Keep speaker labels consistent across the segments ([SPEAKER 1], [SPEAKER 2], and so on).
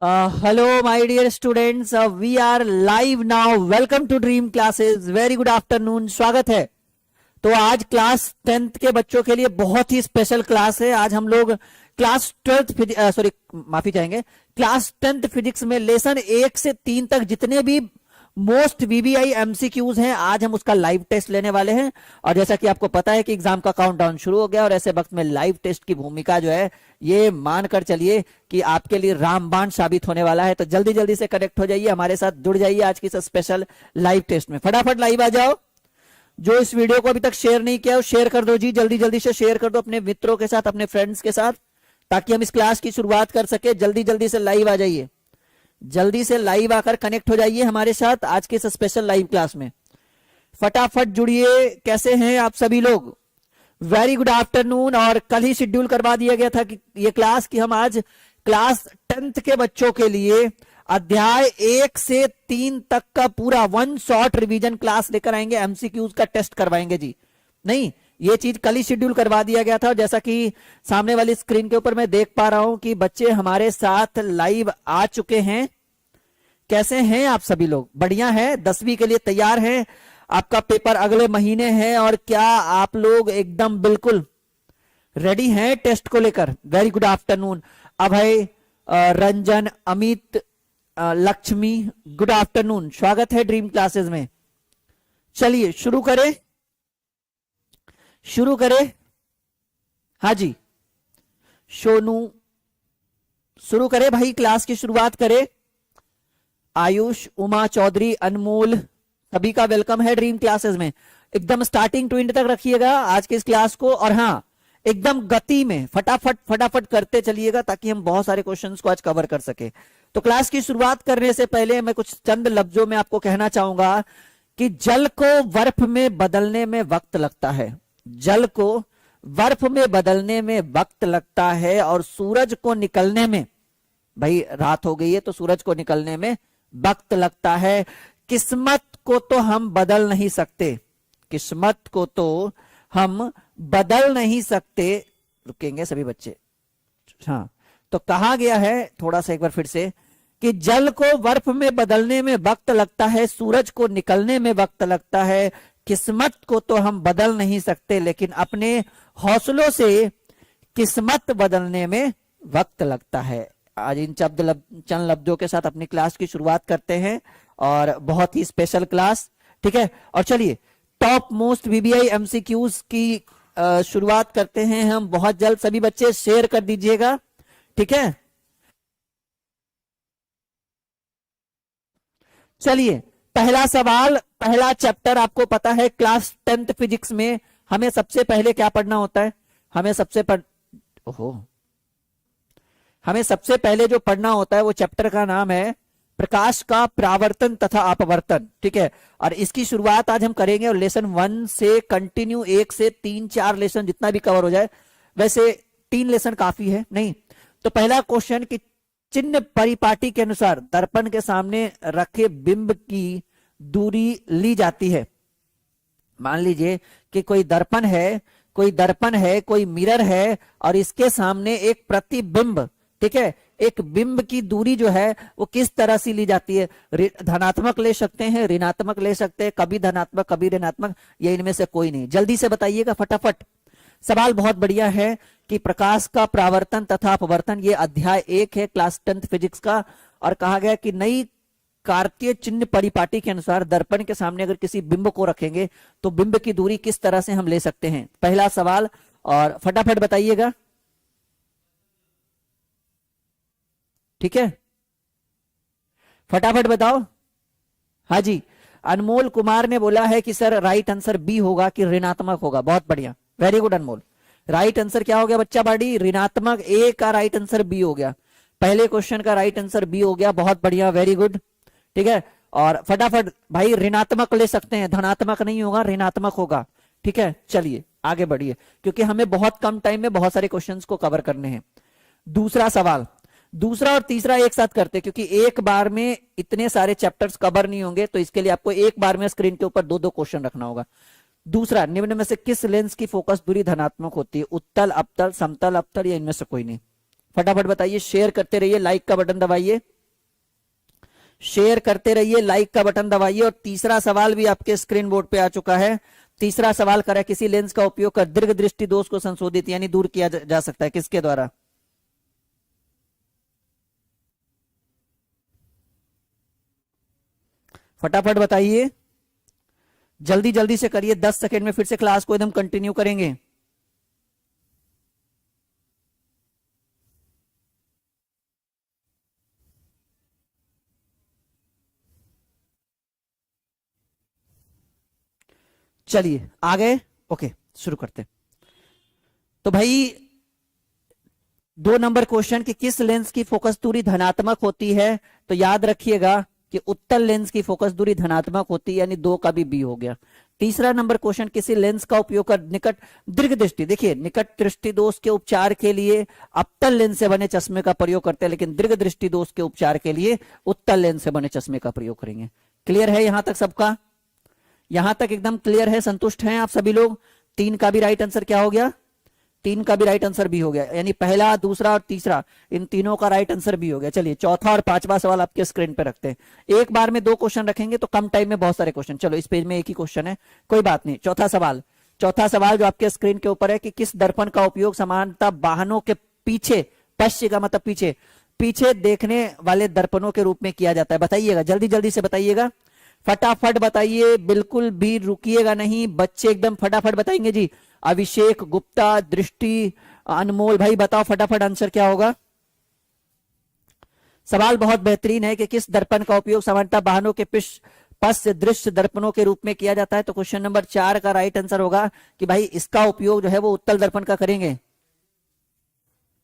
[SPEAKER 1] Hello, my dear students. We are live now. Welcome to Dream Classes. Very good afternoon. स्वागत है। तो आज class 10th के बच्चों के लिए बहुत ही स्पेशल क्लास है। आज हम लोग क्लास 12th सॉरी माफी चाहेंगे, क्लास 10th फिजिक्स में लेसन 1 से 3 तक जितने भी मोस्ट वीबीआई एमसीक्यूज हैं, आज हम उसका लाइव टेस्ट लेने वाले हैं। और जैसा कि आपको पता है कि एग्जाम का काउंटडाउन शुरू हो गया और ऐसे वक्त में लाइव टेस्ट की भूमिका जो है ये मानकर चलिए कि आपके लिए रामबाण साबित होने वाला है। तो जल्दी जल्दी से कनेक्ट हो जाइए, हमारे साथ जुड़ जाइए आज की इस स्पेशल लाइव टेस्ट में। फटाफट लाइव आ जाओ। जो इस वीडियो को अभी तक शेयर नहीं किया शेयर कर दो जी, जल्दी जल्दी से शेयर कर दो अपने मित्रों के साथ, अपने फ्रेंड्स के साथ, ताकि हम इस क्लास की शुरुआत कर सके। जल्दी जल्दी से लाइव आ जाइए, जल्दी से लाइव आकर कनेक्ट हो जाइए हमारे साथ आज के इस स्पेशल लाइव क्लास में। फटाफट जुड़िए। कैसे हैं आप सभी लोग? Very good afternoon. और कल ही शेड्यूल करवा दिया गया था कि ये क्लास कि हम आज क्लास 10th के बच्चों के लिए अध्याय 1 से 3 तक का पूरा 1 शॉर्ट रिवीजन क्लास लेकर आएंगे, एमसीक्यूज का टेस्ट करवाएंगे जी। नहीं, ये चीज कल ही शेड्यूल करवा दिया गया था। और जैसा कि सामने वाली स्क्रीन के ऊपर मैं देख पा रहा हूं कि बच्चे हमारे साथ लाइव आ चुके हैं। कैसे हैं आप सभी लोग? बढ़िया है? 10वीं के लिए तैयार हैं? आपका पेपर अगले महीने है और क्या आप लोग एकदम बिल्कुल रेडी हैं टेस्ट को लेकर? Very good afternoon. Abhay, Ranjan, Amit, Lakshmi, good afternoon. स्वागत है ड्रीम क्लासेस में। चलिए शुरू करें, शुरू करें। हाँ जी सोनू, शुरू करें भाई, क्लास की शुरुआत करें। आयुष, उमा चौधरी, अनमोल, सभी का वेलकम है ड्रीम क्लासेस में। एकदम स्टार्टिंग टू एंड तक रखिएगा आज के इस क्लास को। और हाँ, एकदम गति में फटाफट फटाफट करते चलिएगा ताकि हम बहुत सारे क्वेश्चंस को आज कवर कर सके। तो क्लास की शुरुआत करने से पहले मैं कुछ चंद लफ्जों में आपको कहना चाहूंगा कि जल को बर्फ में बदलने में वक्त लगता है। जल को बर्फ में बदलने में वक्त लगता है और सूरज को निकलने में, भाई रात हो गई है तो सूरज को निकलने में वक्त लगता है। किस्मत को तो हम बदल नहीं सकते, किस्मत को तो हम बदल नहीं सकते। रुकेंगे सभी बच्चे? हाँ, तो कहा गया है थोड़ा सा एक बार फिर से कि जल को बर्फ में बदलने में वक्त लगता है, सूरज को निकलने में वक्त लगता है। किस्मत को तो हम बदल नहीं सकते, लेकिन अपने हौसलों से किस्मत बदलने में वक्त लगता है। आज इन चंद लफ्जों के साथ अपनी क्लास की शुरुआत करते हैं और बहुत ही स्पेशल क्लास, ठीक है। और चलिए टॉप मोस्ट वीबीआई एमसीक्यूज की शुरुआत करते हैं हम बहुत जल्द। सभी बच्चे शेयर कर दीजिएगा, ठीक है। चलिए पहला सवाल, पहला चैप्टर आपको पता है क्लास 10th फिजिक्स में हमें सबसे पहले क्या पढ़ना होता है? हमें हमें सबसे पहले जो पढ़ना होता है वो चैप्टर का नाम है प्रकाश का परावर्तन तथा अपवर्तन, ठीक है। और इसकी शुरुआत आज हम करेंगे और लेसन 1 से कंटिन्यू 1 से 3-4 लेसन जितना भी कवर हो जाए। वैसे 3 लेसन काफी है नहीं। तो पहला क्वेश्चन कि चिन्ह परिपाटी के अनुसार दर्पण के सामने रखे बिंब की दूरी ली जाती है। मान लीजिए कि कोई दर्पण है, कोई मिरर है और इसके सामने एक प्रतिबिंब, ठीक है। एक बिंब की दूरी जो है वो किस तरह से ली जाती है? धनात्मक ले सकते हैं, ऋणात्मक ले सकते हैं, कभी धनात्मक कभी ऋणात्मक, या इनमें से कोई नहीं। जल्दी से बताइएगा फटाफट। सवाल बहुत बढ़िया है कि प्रकाश का परावर्तन तथा अपवर्तन, ये अध्याय 1 है क्लास 10th फिजिक्स का। और कहा गया कि नई कार्तीय चिन्ह परिपाटी के अनुसार दर्पण के सामने अगर किसी बिंब को रखेंगे तो बिंब की दूरी किस तरह से हम ले सकते हैं? पहला सवाल, और फटाफट बताइएगा, ठीक है। फटाफट बताओ। हाँ जी, अनमोल कुमार ने बोला है कि सर राइट आंसर बी होगा कि ऋणात्मक होगा। बहुत बढ़िया, वेरी गुड अनमोल। राइट आंसर क्या हो गया बच्चा बाड़ी? ऋणात्मक। ए का राइट आंसर बी हो गया, पहले क्वेश्चन का राइट आंसर बी हो गया। बहुत बढ़िया, वेरी गुड, ठीक है। और फटाफट भाई ऋणात्मक ले सकते हैं, धनात्मक नहीं होगा, ऋणात्मक होगा, ठीक है। चलिए आगे बढ़िए क्योंकि हमें बहुत कम टाइम में बहुत सारे क्वेश्चंस को कवर करने हैं। दूसरा सवाल, दूसरा और तीसरा एक साथ करते क्योंकि एक बार में इतने सारे चैप्टर्स कवर नहीं होंगे, तो इसके लिए आपको एक बार में स्क्रीन के ऊपर 2-2 क्वेश्चन रखना होगा। दूसरा, निम्न में से किस लेंस की फोकस दूरी धनात्मक होती है? उत्तल, अपतल, समतल, अपतल, या इनमें से कोई नहीं? फटाफट बताइए, शेयर करते रहिए, लाइक का बटन दबाइए, शेयर करते रहिए, लाइक का बटन दबाइए। और तीसरा सवाल भी आपके स्क्रीन बोर्ड पे आ चुका है। तीसरा सवाल करा, किसी लेंस का उपयोग कर दीर्घ दृष्टि दोष को संशोधित यानी दूर किया जा सकता है, किसके द्वारा? फटाफट बताइए, जल्दी जल्दी से करिए, 10 सेकंड में फिर से क्लास को एकदम कंटिन्यू करेंगे। चलिए आगे, ओके शुरू करते। तो भाई 2 नंबर क्वेश्चन कि किस लेंस की फोकस दूरी धनात्मक होती है, तो याद रखिएगा कि उत्तल लेंस की फोकस दूरी धनात्मक होती है, यानी 2 का भी बी हो गया। तीसरा नंबर क्वेश्चन, किसी लेंस का उपयोग कर निकट दीर्घ दृष्टि, देखिए निकट दृष्टि दोष के उपचार के लिए अवतल लेंस से बने चश्मे का प्रयोग करते हैं, लेकिन दीर्घ दृष्टि दोष के उपचार के लिए उत्तल लेंस से बने चश्मे का प्रयोग करेंगे। क्लियर है यहां तक सबका? यहां तक एकदम क्लियर है, संतुष्ट हैं आप सभी लोग? 3 का भी राइट आंसर क्या हो गया? 3 का भी राइट आंसर भी हो गया, यानी पहला, दूसरा और तीसरा, इन तीनों का राइट आंसर भी हो गया। चलिए चौथा और पांचवा सवाल आपके स्क्रीन पे रखते हैं। एक बार में 2 क्वेश्चन रखेंगे तो कम टाइम में बहुत सारे क्वेश्चन। चलो इस पेज में एक ही क्वेश्चन है, कोई बात नहीं। चौथा सवाल, चौथा सवाल जो आपके स्क्रीन के ऊपर है कि किस दर्पण का उपयोग समानता वाहनों के पीछे, पश्य का मतलब पीछे, पीछे देखने वाले दर्पणों के रूप में किया जाता है? बताइएगा, जल्दी जल्दी से बताइएगा, फटाफट बताइए, बिल्कुल भी रुकिएगा नहीं, बच्चे एकदम फटाफट बताएंगे जी। अभिषेक गुप्ता, दृष्टि, अनमोल, भाई बताओ फटाफट आंसर क्या होगा। सवाल बहुत बेहतरीन है कि किस दर्पण का उपयोग सामान्यतः वाहनों के पश्च दृश्य दर्पणों के रूप में किया जाता है, तो क्वेश्चन नंबर 4 का राइट आंसर होगा कि भाई इसका उपयोग जो है वो उत्तल दर्पण का करेंगे।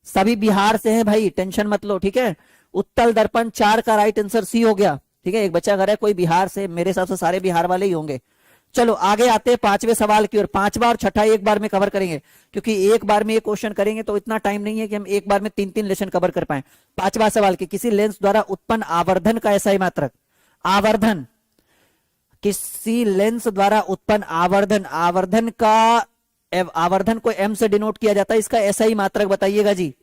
[SPEAKER 1] सभी बिहार से हैं भाई, टेंशन मत लो, ठीक है। उत्तल दर्पण 4 का राइट आंसर सी हो गया, ठीक है। एक बच्चा अगर है कोई बिहार से, मेरे हिसाब से सारे बिहार वाले ही होंगे। चलो आगे आते हैं 5वें सवाल की ओर। 5वां और 6ठा एक बार में कवर करेंगे, क्योंकि एक बार में एक क्वेश्चन करेंगे तो इतना टाइम नहीं है कि हम एक बार में 3-3 लेसन कवर कर पाए। 5वां सवाल कि किसी लेंस द्वारा उत्पन्न आवर्धन का एसआई मात्रक, आवर्धन, किसी लेंस द्वारा उत्पन्न आवर्धन, आवर्धन का, आवर्धन को एम से डिनोट किया जाता है, इसका एसआई मात्रक बताइएगा जी।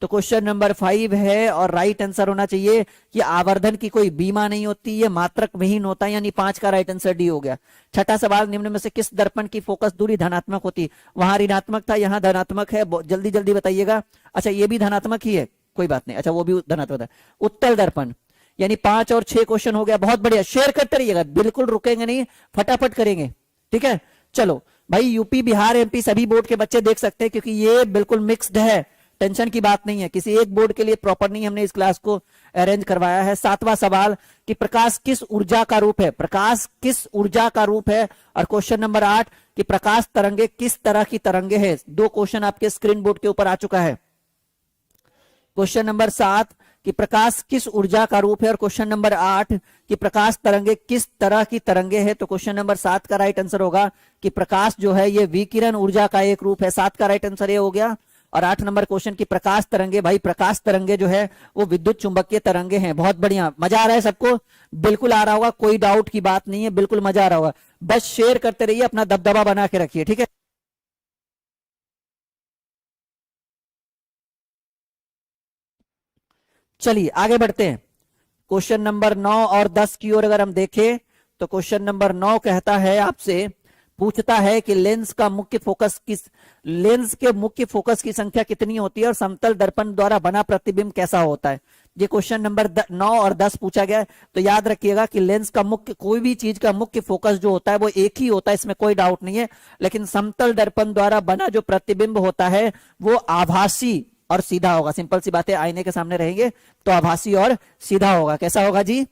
[SPEAKER 1] तो क्वेश्चन नंबर 5 है और राइट आंसर होना चाहिए कि आवर्धन की कोई बीमा नहीं होती, ये मात्रक विहीन होता है, यानी 5 का राइट आंसर डी हो गया। 6ठा सवाल, निम्न में से किस दर्पण की फोकस दूरी धनात्मक होती? वहां ऋणात्मक था, यहां धनात्मक है, जल्दी जल्दी बताइएगा। अच्छा ये भी धनात्मक ही है, कोई बात नहीं, अच्छा वो भी धनात्मक है। उत्तल दर्पण, यानी 5 और 6 क्वेश्चन हो गया, बहुत बढ़िया। शेयर करते रहिएगा, बिल्कुल रुकेंगे नहीं, फटाफट करेंगे, ठीक है। चलो भाई यूपी, बिहार, एमपी सभी बोर्ड के बच्चे देख सकते हैं, क्योंकि ये बिल्कुल मिक्स्ड है, टेंशन की बात नहीं है, किसी एक बोर्ड के लिए प्रॉपर नहीं हमने इस क्लास को अरेंज करवाया है। 7वां सवाल कि प्रकाश किस ऊर्जा का रूप है? प्रकाश किस ऊर्जा का रूप है? और क्वेश्चन नंबर 8 कि प्रकाश तरंगे किस तरह की तरंगे हैं? 2 क्वेश्चन आपके स्क्रीन बोर्ड के ऊपर आ चुका है। क्वेश्चन नंबर 7 कि प्रकाश किस ऊर्जा का रूप है, और क्वेश्चन नंबर 8 कि प्रकाश तरंगे किस तरह की तरंगे हैं। तो क्वेश्चन नंबर 7 का राइट आंसर होगा कि प्रकाश जो है ये विकिरण ऊर्जा का एक रूप है। 7 का राइट आंसर ये हो गया। और 8 नंबर क्वेश्चन की प्रकाश तरंगे, भाई प्रकाश तरंगे जो है वो विद्युत चुंबकीय तरंगे हैं। बहुत बढ़िया, मजा आ रहा है सबको? बिल्कुल आ रहा होगा, कोई डाउट की बात नहीं है, बिल्कुल मजा आ रहा होगा। बस शेयर करते रहिए, अपना दबदबा बना के रखिए, ठीक है। चलिए आगे बढ़ते हैं। क्वेश्चन नंबर 9 और 10 की ओर अगर हम देखें तो क्वेश्चन नंबर 9 कहता है, आपसे पूछता है कि लेंस का मुख्य फोकस किस, लेंस के मुख्य फोकस की संख्या कितनी होती है और समतल दर्पण द्वारा बना प्रतिबिंब कैसा होता है। ये क्वेश्चन नंबर 9 और 10 पूछा गया है। तो याद रखिएगा कि लेंस का मुख्य, कोई भी चीज का मुख्य फोकस जो होता है वो एक ही होता है, इसमें कोई डाउट नहीं है। लेकिन समतल दर्पण द्वारा बना जो प्रतिबिंब होता है वो आभासी और सीधा होगा। सिंपल सी बात है, आईने के सामने रहेंगे तो आभासी और सीधा होगा। कैसा होगा जी?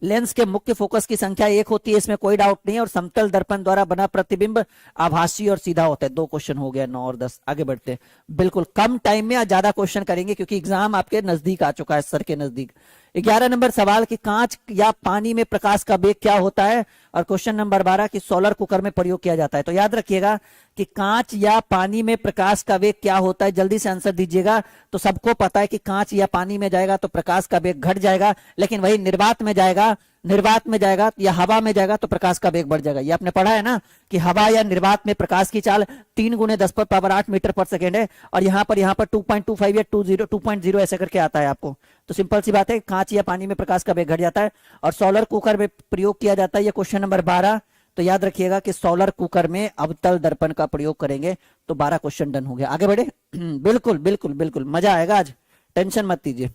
[SPEAKER 1] लेंस के मुख्य फोकस की संख्या 1 होती है, इसमें कोई डाउट नहीं है, और समतल दर्पण द्वारा बना प्रतिबिंब आभासी और सीधा होता है। 2 क्वेश्चन हो गया, 9 और 10। आगे बढ़ते हैं, बिल्कुल कम टाइम में ज्यादा क्वेश्चन करेंगे क्योंकि एग्जाम आपके नजदीक आ चुका है, सर के नजदीक। 11 नंबर सवाल कि कांच या पानी में प्रकाश का वेग क्या होता है, और क्वेश्चन नंबर 12 कि सोलर कुकर में प्रयोग किया जाता है। तो याद रखिएगा कि कांच या पानी में प्रकाश का वेग क्या होता है, जल्दी से आंसर दीजिएगा। तो सबको पता है कि कांच या पानी में जाएगा तो प्रकाश का वेग घट जाएगा, लेकिन वही निर्वात में जाएगा, निर्वात में जाएगा या हवा में जाएगा तो प्रकाश का वेग बढ़ जाएगा। ये आपने पढ़ा है ना कि हवा या निर्वात में प्रकाश की चाल 3 × 10⁻8 मीटर पर सेकेंड है, और यहाँ पर 2.25 या 2.0 ऐसे करके आता है आपको। तो सिंपल सी बात है, कांच या पानी में प्रकाश का वेग घट जाता है और सोलर कुकर में प्रयोग किया जाता है। ये क्वेश्चन नंबर 12। तो याद रखिएगा कि सोलर कुकर में अवतल दर्पण का प्रयोग करेंगे। तो 12 क्वेश्चन डन हो गया। आगे बढ़े। बिल्कुल बिल्कुल बिल्कुल मजा आएगा आज, टेंशन मत लीजिए।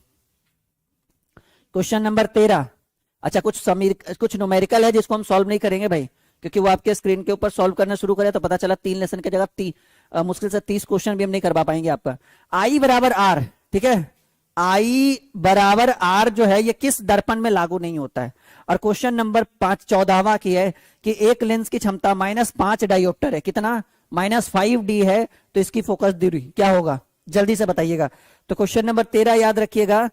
[SPEAKER 1] Question number 13। अच्छा, कुछ न्यूमेरिकल है जिसको हम सॉल्व नहीं करेंगे भाई, क्योंकि वो आपके स्क्रीन के ऊपर सॉल्व करना शुरू करें तो पता चला 3 लेसन की जगह मुश्किल से 30 क्वेश्चन भी हम नहीं करवा पाएंगे आपका। आई बराबर आर, ठीक है, आई बराबर आर जो है ये किस दर्पण में लागू नहीं होता है। और क्वेश्चन नंबर 14वां की है कि एक लेंस की क्षमता -5 डायोप्टर है, कितना, -5D है, तो इसकी फोकस दूरी क्या होगा, जल्दी से बताइएगा। तो क्वेश्चन नंबर 13 याद रखिएगा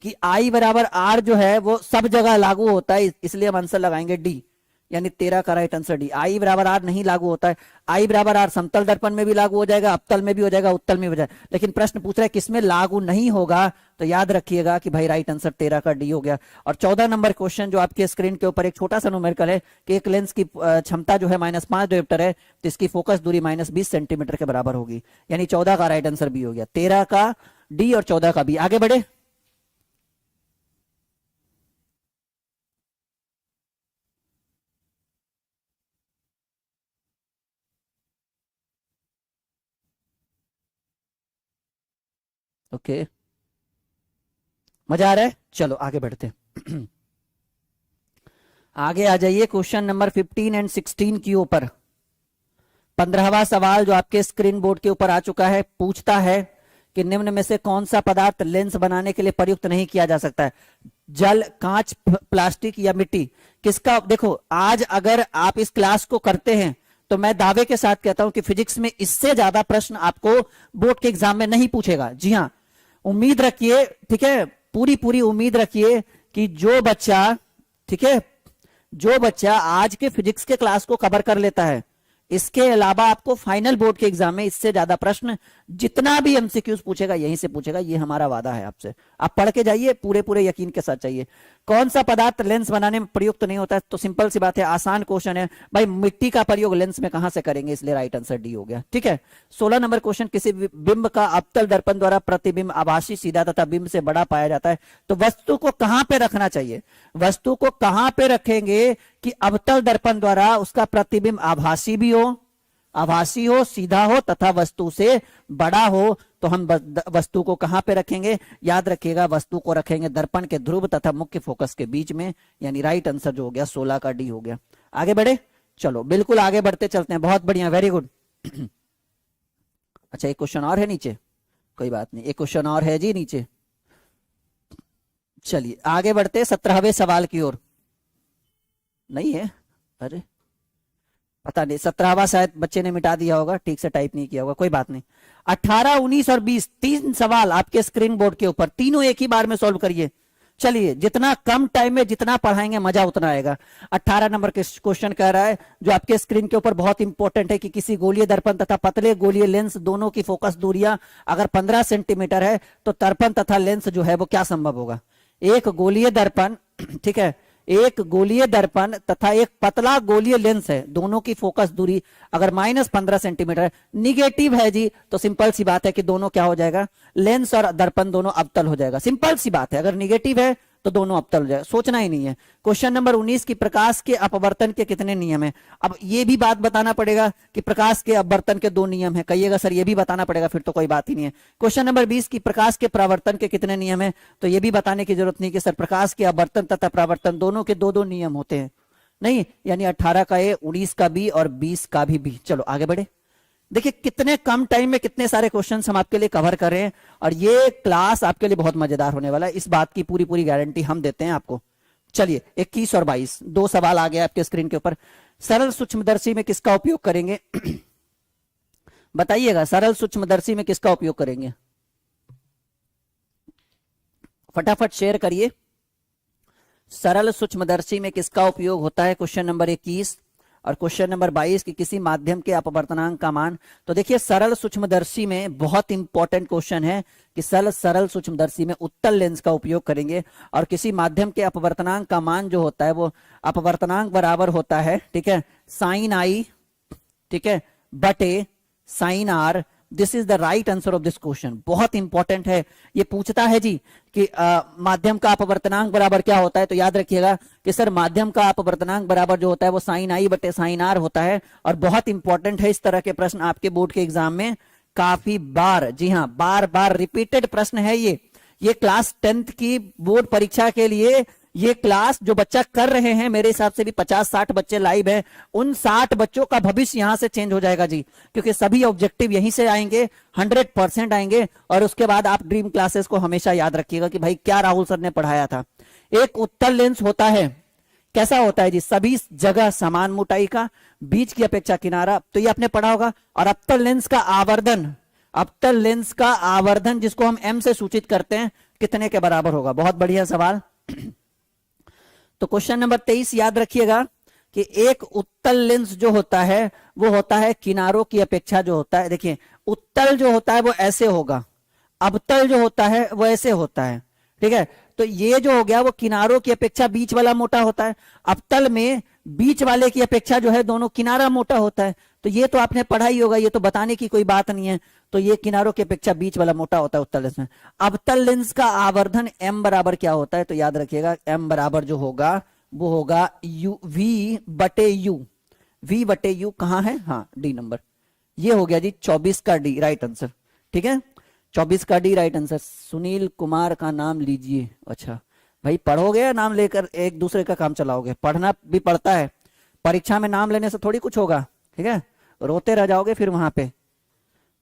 [SPEAKER 1] कि आई बराबर आर जो है वो सब जगह लागू होता है, इसलिए हम आंसर लगाएंगे डी, यानी 13 का राइट आंसर डी। आई बराबर आर नहीं लागू होता है। आई बराबर आर समतल दर्पण में भी लागू हो जाएगा, अवतल में भी हो जाएगा, उत्तल में भी हो जाएगा, लेकिन प्रश्न पूछ रहा है किसमें लागू नहीं होगा। तो याद रखिएगा कि भाई राइट आंसर 13 का डी हो गया। और 14 नंबर क्वेश्चन जो आपके स्क्रीन के ऊपर एक छोटा सा न्यूमेरिकल है कि एक लेंस की क्षमता जो है -5 डायोप्टर है, तो इसकी फोकस दूरी -20 सेंटीमीटर के बराबर होगी, यानी 14 का राइट आंसर बी हो गया। 13 का डी और 14 का बी। आगे बढ़े। ओके, मजा आ रहा है, चलो आगे बढ़ते हैं। आगे आ जाइए क्वेश्चन नंबर 15 एंड 16 के ऊपर। 15वां सवाल जो आपके स्क्रीन बोर्ड के ऊपर आ चुका है, पूछता है कि निम्न में से कौन सा पदार्थ लेंस बनाने के लिए प्रयुक्त नहीं किया जा सकता है, जल, कांच, प्लास्टिक या मिट्टी। किसका, देखो आज अगर आप इस क्लास को करते हैं तो मैं दावे के साथ कहता हूं कि फिजिक्स में इससे ज्यादा प्रश्न आपको बोर्ड के एग्जाम में नहीं पूछेगा। जी हाँ, उम्मीद रखिए, ठीक है, पूरी पूरी उम्मीद रखिए कि जो बच्चा, ठीक है, जो बच्चा आज के फिजिक्स के क्लास को कवर कर लेता है, इसके अलावा आपको फाइनल बोर्ड के एग्जाम में इससे ज्यादा प्रश्न, जितना भी एमसीक्यूज पूछेगा यहीं से पूछेगा, ये हमारा वादा है आपसे। आप पढ़ के जाइए, पूरे पूरे यकीन के साथ चाहिए। कौन सा पदार्थ लेंस बनाने में प्रयुक्त नहीं होता है, तो सिंपल सी बात है, आसान क्वेश्चन है भाई, मिट्टी का प्रयोग लेंस में कहां से करेंगे, इसलिए राइट आंसर डी हो गया। ठीक है, 16 नंबर क्वेश्चन, किसी बिंब का अवतल दर्पण द्वारा प्रतिबिंब आभासी, सीधा तथा बिंब से बड़ा पाया जाता है, तो वस्तु को कहां पे रखना चाहिए, वस्तु को कहां पे रखेंगे कि अवतल दर्पण द्वारा उसका प्रतिबिंब आभासी भी हो, आभासी हो, सीधा हो तथा वस्तु से बड़ा हो। तो हम वस्तु को कहां पे रखेंगे, याद रखिएगा वस्तु को रखेंगे दर्पण के ध्रुव तथा मुख्य फोकस के बीच में, यानी राइट आंसर जो हो गया 16 का डी हो गया। आगे बढ़े, चलो बिल्कुल आगे बढ़ते चलते हैं, बहुत बढ़िया, वेरी गुड। अच्छा, एक क्वेश्चन और है नीचे, कोई बात नहीं, एक क्वेश्चन और है जी नीचे। चलिए आगे बढ़ते 17वें सवाल की ओर। नहीं है, अरे पता नहीं, 17वां शायद बच्चे ने मिटा दिया होगा, ठीक से टाइप नहीं किया होगा, कोई बात नहीं। 18, 19 और 20 तीन सवाल आपके स्क्रीन बोर्ड के ऊपर, तीनों एक ही बार में सॉल्व करिए। चलिए, जितना कम टाइम में जितना पढ़ाएंगे मजा उतना आएगा। 18 नंबर के क्वेश्चन कह रहा है, जो आपके स्क्रीन के ऊपर बहुत इंपॉर्टेंट है, कि किसी गोलीय दर्पण तथा पतले गोलीय लेंस दोनों की फोकस दूरियां अगर 15 सेंटीमीटर है, तो दर्पण तथा लेंस जो है वो क्या संभव होगा। एक गोलीय दर्पण, ठीक है, एक गोलीय दर्पण तथा एक पतला गोलीय लेंस है, दोनों की फोकस दूरी अगर -15 सेंटीमीटर है, निगेटिव है जी, तो सिंपल सी बात है कि दोनों क्या हो जाएगा, लेंस और दर्पण दोनों अवतल हो जाएगा। सिंपल सी बात है, अगर निगेटिव है तो दोनों अवतल हो जाएगा, सोचना ही नहीं है। क्वेश्चन नंबर 19 की प्रकाश के अपवर्तन के कितने नियम है। अब ये भी बात बताना पड़ेगा कि प्रकाश के अपवर्तन के 2 नियम है, कहिएगा सर ये भी बताना पड़ेगा, फिर तो कोई बात ही नहीं है। क्वेश्चन नंबर 20 की प्रकाश के परावर्तन के कितने नियम है, तो ये भी बताने की जरूरत नहीं कि सर प्रकाश के अपवर्तन तथा परावर्तन दोनों के 2-2 नियम होते हैं, नहीं, यानी 18 का ए, 19 का बी और 20 का भी बी। चलो आगे बढ़े, देखिए कितने कम टाइम में कितने सारे क्वेश्चंस हम आपके लिए कवर कर रहे हैं, और ये क्लास आपके लिए बहुत मजेदार होने वाला है, इस बात की पूरी पूरी गारंटी हम देते हैं आपको। चलिए 21 और 22 2 सवाल आ गए आपके स्क्रीन के ऊपर। सरल सूक्ष्मदर्शी में किसका उपयोग करेंगे, बताइएगा, सरल सूक्ष्मदर्शी में किसका उपयोग करेंगे, फटाफट शेयर करिए। सरल सूक्ष्मदर्शी में किसका उपयोग होता है, क्वेश्चन नंबर 21। और क्वेश्चन नंबर 22 कि किसी माध्यम के अपवर्तनांक का मान। तो देखिए सरल सूक्ष्मदर्शी में बहुत इंपॉर्टेंट क्वेश्चन है कि सरल सूक्ष्मदर्शी में उत्तल लेंस का उपयोग करेंगे और किसी माध्यम के अपवर्तनांक का मान जो होता है वो अपवर्तनांक बराबर होता है, ठीक है, साइन आई, ठीक है, बटे sine R. This is the right answer of this question. बहुत इंपॉर्टेंट है, ये पूछता है जी कि माध्यम का अपवर्तनांक बराबर क्या होता है। तो याद रखिएगा कि सर माध्यम का अपवर्तनांक बराबर जो होता है वो साइन आई बटे साइन आर होता है। और बहुत इंपॉर्टेंट है, इस तरह के प्रश्न आपके बोर्ड के एग्जाम में काफी बार, जी हाँ, बार बार रिपीटेड प्रश्न है ये क्लास 10th की बोर्ड परीक्षा के लिए ये क्लास जो बच्चा कर रहे हैं, मेरे हिसाब से भी 50-60 बच्चे लाइव हैं, उन 60 बच्चों का भविष्य यहां से चेंज हो जाएगा जी, क्योंकि सभी ऑब्जेक्टिव यहीं से आएंगे, 100% आएंगे। और उसके बाद आप ड्रीम क्लासेस को हमेशा याद रखिएगा कि भाई क्या राहुल सर ने पढ़ाया था। एक उत्तल लेंस होता है, कैसा होता है जी, सभी जगह समान मोटाई का, बीच की अपेक्षा किनारा, तो ये आपने पढ़ा होगा। और अवतल लेंस का आवर्धन, अवतल लेंस का आवर्धन जिसको हम m से सूचित करते हैं, कितने के बराबर होगा। बहुत बढ़िया सवाल। तो क्वेश्चन नंबर 23 याद रखिएगा कि एक उत्तल लेंस जो होता है वो होता है किनारों की अपेक्षा जो होता है, देखिए उत्तल जो होता है वो ऐसे होगा, अवतल जो होता है वो ऐसे होता है, ठीक है। तो ये जो हो गया वो किनारों की अपेक्षा बीच वाला मोटा होता है, अवतल में बीच वाले की अपेक्षा जो है दोनों किनारा मोटा होता है। तो ये तो आपने पढ़ा ही होगा, ये तो बताने की कोई बात नहीं है। तो ये किनारों की अपेक्षा बीच वाला मोटा होता है उत्तल लेंस में। अवतल लेंस का आवर्धन m बराबर क्या होता है, तो याद रखिएगा m बराबर जो होगा वो होगा u v बटे u। v बटे u कहां है, हाँ डी नंबर, ये हो गया जी 24 का डी राइट आंसर, ठीक है, 24 का D right answer. Sunil Kumar का नाम लीजिए। अच्छा भाई, पढ़ोगे नाम लेकर एक दूसरे का काम चलाओगे, पढ़ना भी पड़ता है, परीक्षा में नाम लेने से थोड़ी कुछ होगा, ठीक है, रोते रह जाओगे फिर वहां पे।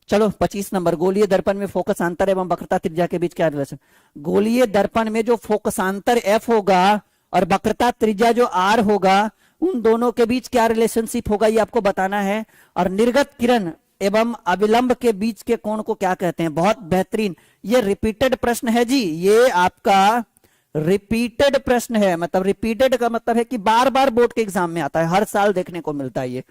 [SPEAKER 1] चलो 25 नंबर, गोलीय दर्पण में फोकसांतर एवं वक्रता त्रिज्या के बीच क्या रिलेशन। गोलीय दर्पण में जो फोकसांतर f होगा और वक्रता त्रिज्या जो r होगा, उन दोनों के बीच क्या रिलेशनशिप होगा ये आपको बताना है। और निर्गत किरण एवं अविलंब के बीच के कोण को क्या कहते हैं। बहुत बेहतरीन, ये रिपीटेड प्रश्न है जी, ये आपका रिपीटेड प्रश्न है। मतलब रिपीटेड का मतलब है कि बार बार बोर्ड के एग्जाम में आता है, हर साल देखने को मिलता है ये।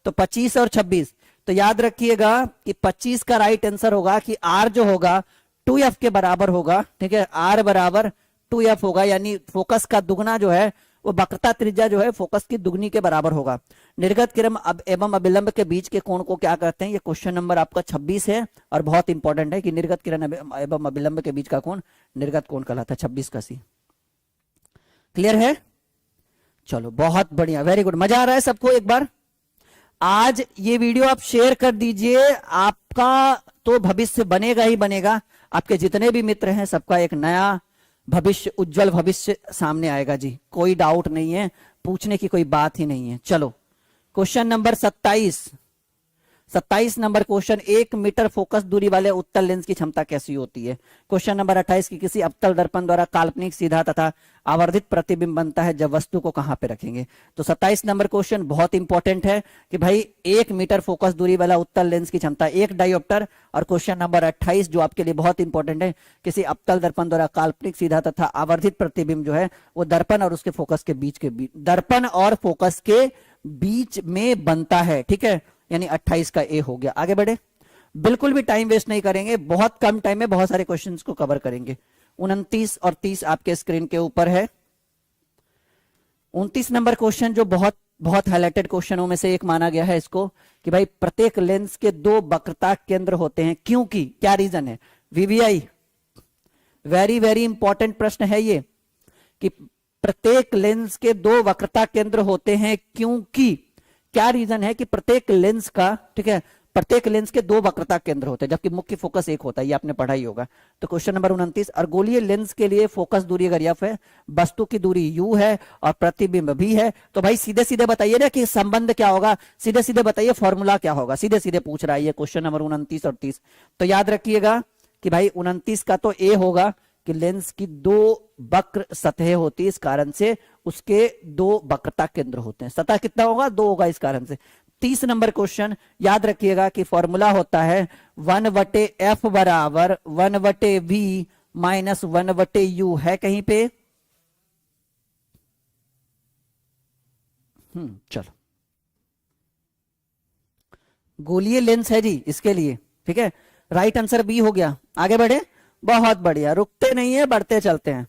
[SPEAKER 1] तो 25 और 26, तो याद रखिएगा कि 25 का राइट आंसर होगा कि r जो होगा 2f के बराबर होगा, ठीक है, r बराबर 2f होगा, यानी फोकस का दुगना जो है वो वक्रता त्रिज्या जो है फोकस की दुगनी के बराबर होगा। निर्गत किरण एवं अभिलंब के बीच के कोण को क्या कहते हैं, ये क्वेश्चन नंबर आपका 26 है और बहुत इंपॉर्टेंट है कि निर्गत किरण एवं अभिलंब के बीच का कोण निर्गत कोण कहलाता है। 26 का सी क्लियर है। चलो बहुत बढ़िया, वेरी गुड, मजा आ रहा है सबको। एक बार आज ये वीडियो आप शेयर कर दीजिए, आपका तो भविष्य बनेगा ही बनेगा, आपके जितने भी मित्र हैं सबका एक नया भविष्य, उज्जवल भविष्य सामने आएगा जी, कोई डाउट नहीं है, पूछने की कोई बात ही नहीं है। चलो question number 27 number question, 1 meter focus दूरी वाले उत्तल लेंस की क्षमता कैसी होती है। क्वेश्चन नंबर 28 की किसी अवतल दर्पण द्वारा काल्पनिक सीधा तथा आवर्धित प्रतिबिंब बनता है जब वस्तु को कहां पे रखेंगे। तो 27 नंबर क्वेश्चन बहुत इंपॉर्टेंट है कि भाई 1 मीटर फोकस दूरी वाला उत्तल लेंस की क्षमता 1 डायोप्टर। और क्वेश्चन नंबर 28 जो आपके लिए बहुत इंपॉर्टेंट है, किसी अवतल दर्पण द्वारा काल्पनिक सीधा तथा आवर्धित प्रतिबिंब जो है वो दर्पण और उसके फोकस के बीच दर्पण और फोकस के बीच में बनता है, ठीक है, यानी 28 का ए हो गया। आगे बढ़े, बिल्कुल भी टाइम वेस्ट नहीं करेंगे, बहुत कम टाइम में बहुत सारे क्वेश्चंस को कवर करेंगे। 29 और 30 आपके स्क्रीन के ऊपर है। 29 नंबर क्वेश्चन जो बहुत बहुत हाईलाइटेड क्वेश्चनों में से एक माना गया है इसको, कि भाई प्रत्येक लेंस के 2 वक्रता केंद्र होते हैं, क्योंकि क्या रीजन है। वीवीआई वेरी वेरी इंपॉर्टेंट प्रश्न है ये, कि प्रत्येक लेंस के 2 वक्रता केंद्र होते हैं, क्योंकि क्या रीजन है कि प्रत्येक लेंस का, ठीक है, प्रत्येक लेंस के 2 वक्रता केंद्र होते हैं जबकि मुख्य फोकस एक होता है, ये आपने पढ़ा ही होगा। तो क्वेश्चन नंबर 29, और गोलीय लेंस के लिए फोकस दूरी अगर f है, वस्तु की दूरी u है और प्रतिबिंब भी है, तो भाई सीधे सीधे बताइए ना कि संबंध क्या होगा, सीधे सीधे बताइए फॉर्मूला क्या होगा, सीधे सीधे पूछ रहा है ये क्वेश्चन नंबर 29 और 30। तो याद रखिएगा कि भाई 29 का तो ए होगा कि लेंस की 2 वक्र सतह होती है, इस कारण से उसके 2 वक्रता केंद्र होते हैं। सतह कितना होगा, 2 होगा, इस कारण से। 30 नंबर क्वेश्चन याद रखिएगा कि फॉर्मूला होता है 1/f बराबर 1/v माइनस 1/u, है कहीं पे। चलो गोलीय लेंस है जी इसके लिए, ठीक है। राइट आंसर बी हो गया। आगे बढ़े, बहुत बढ़िया, रुकते नहीं है, बढ़ते चलते हैं।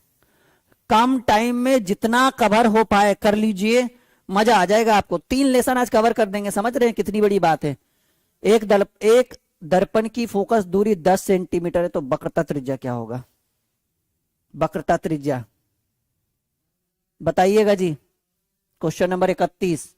[SPEAKER 1] कम टाइम में जितना कवर हो पाए कर लीजिए, मजा आ जाएगा आपको। 3 लेसन आज कवर कर देंगे, समझ रहे हैं कितनी बड़ी बात है। एक दर्पण की फोकस दूरी 10 सेंटीमीटर है, तो वक्रता त्रिज्या क्या होगा? वक्रता त्रिज्या बताइएगा जी। Question number 31।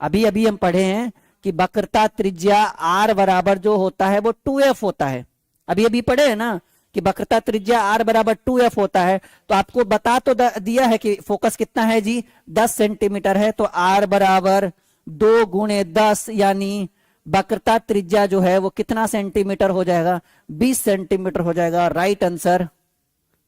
[SPEAKER 1] अभी अभी हम पढ़े हैं कि वक्रता त्रिज्या आर बराबर जो होता है वो 2f होता है। अभी अभी पढ़े हैं ना कि वक्रता त्रिज्या आर बराबर 2f होता है। तो आपको बता तो दिया है कि फोकस कितना है जी, 10 सेंटीमीटर है। तो आर बराबर 2 गुणे 10, यानी वक्रता त्रिज्या जो है वो कितना सेंटीमीटर हो जाएगा? 20 सेंटीमीटर हो जाएगा। राइट आंसर,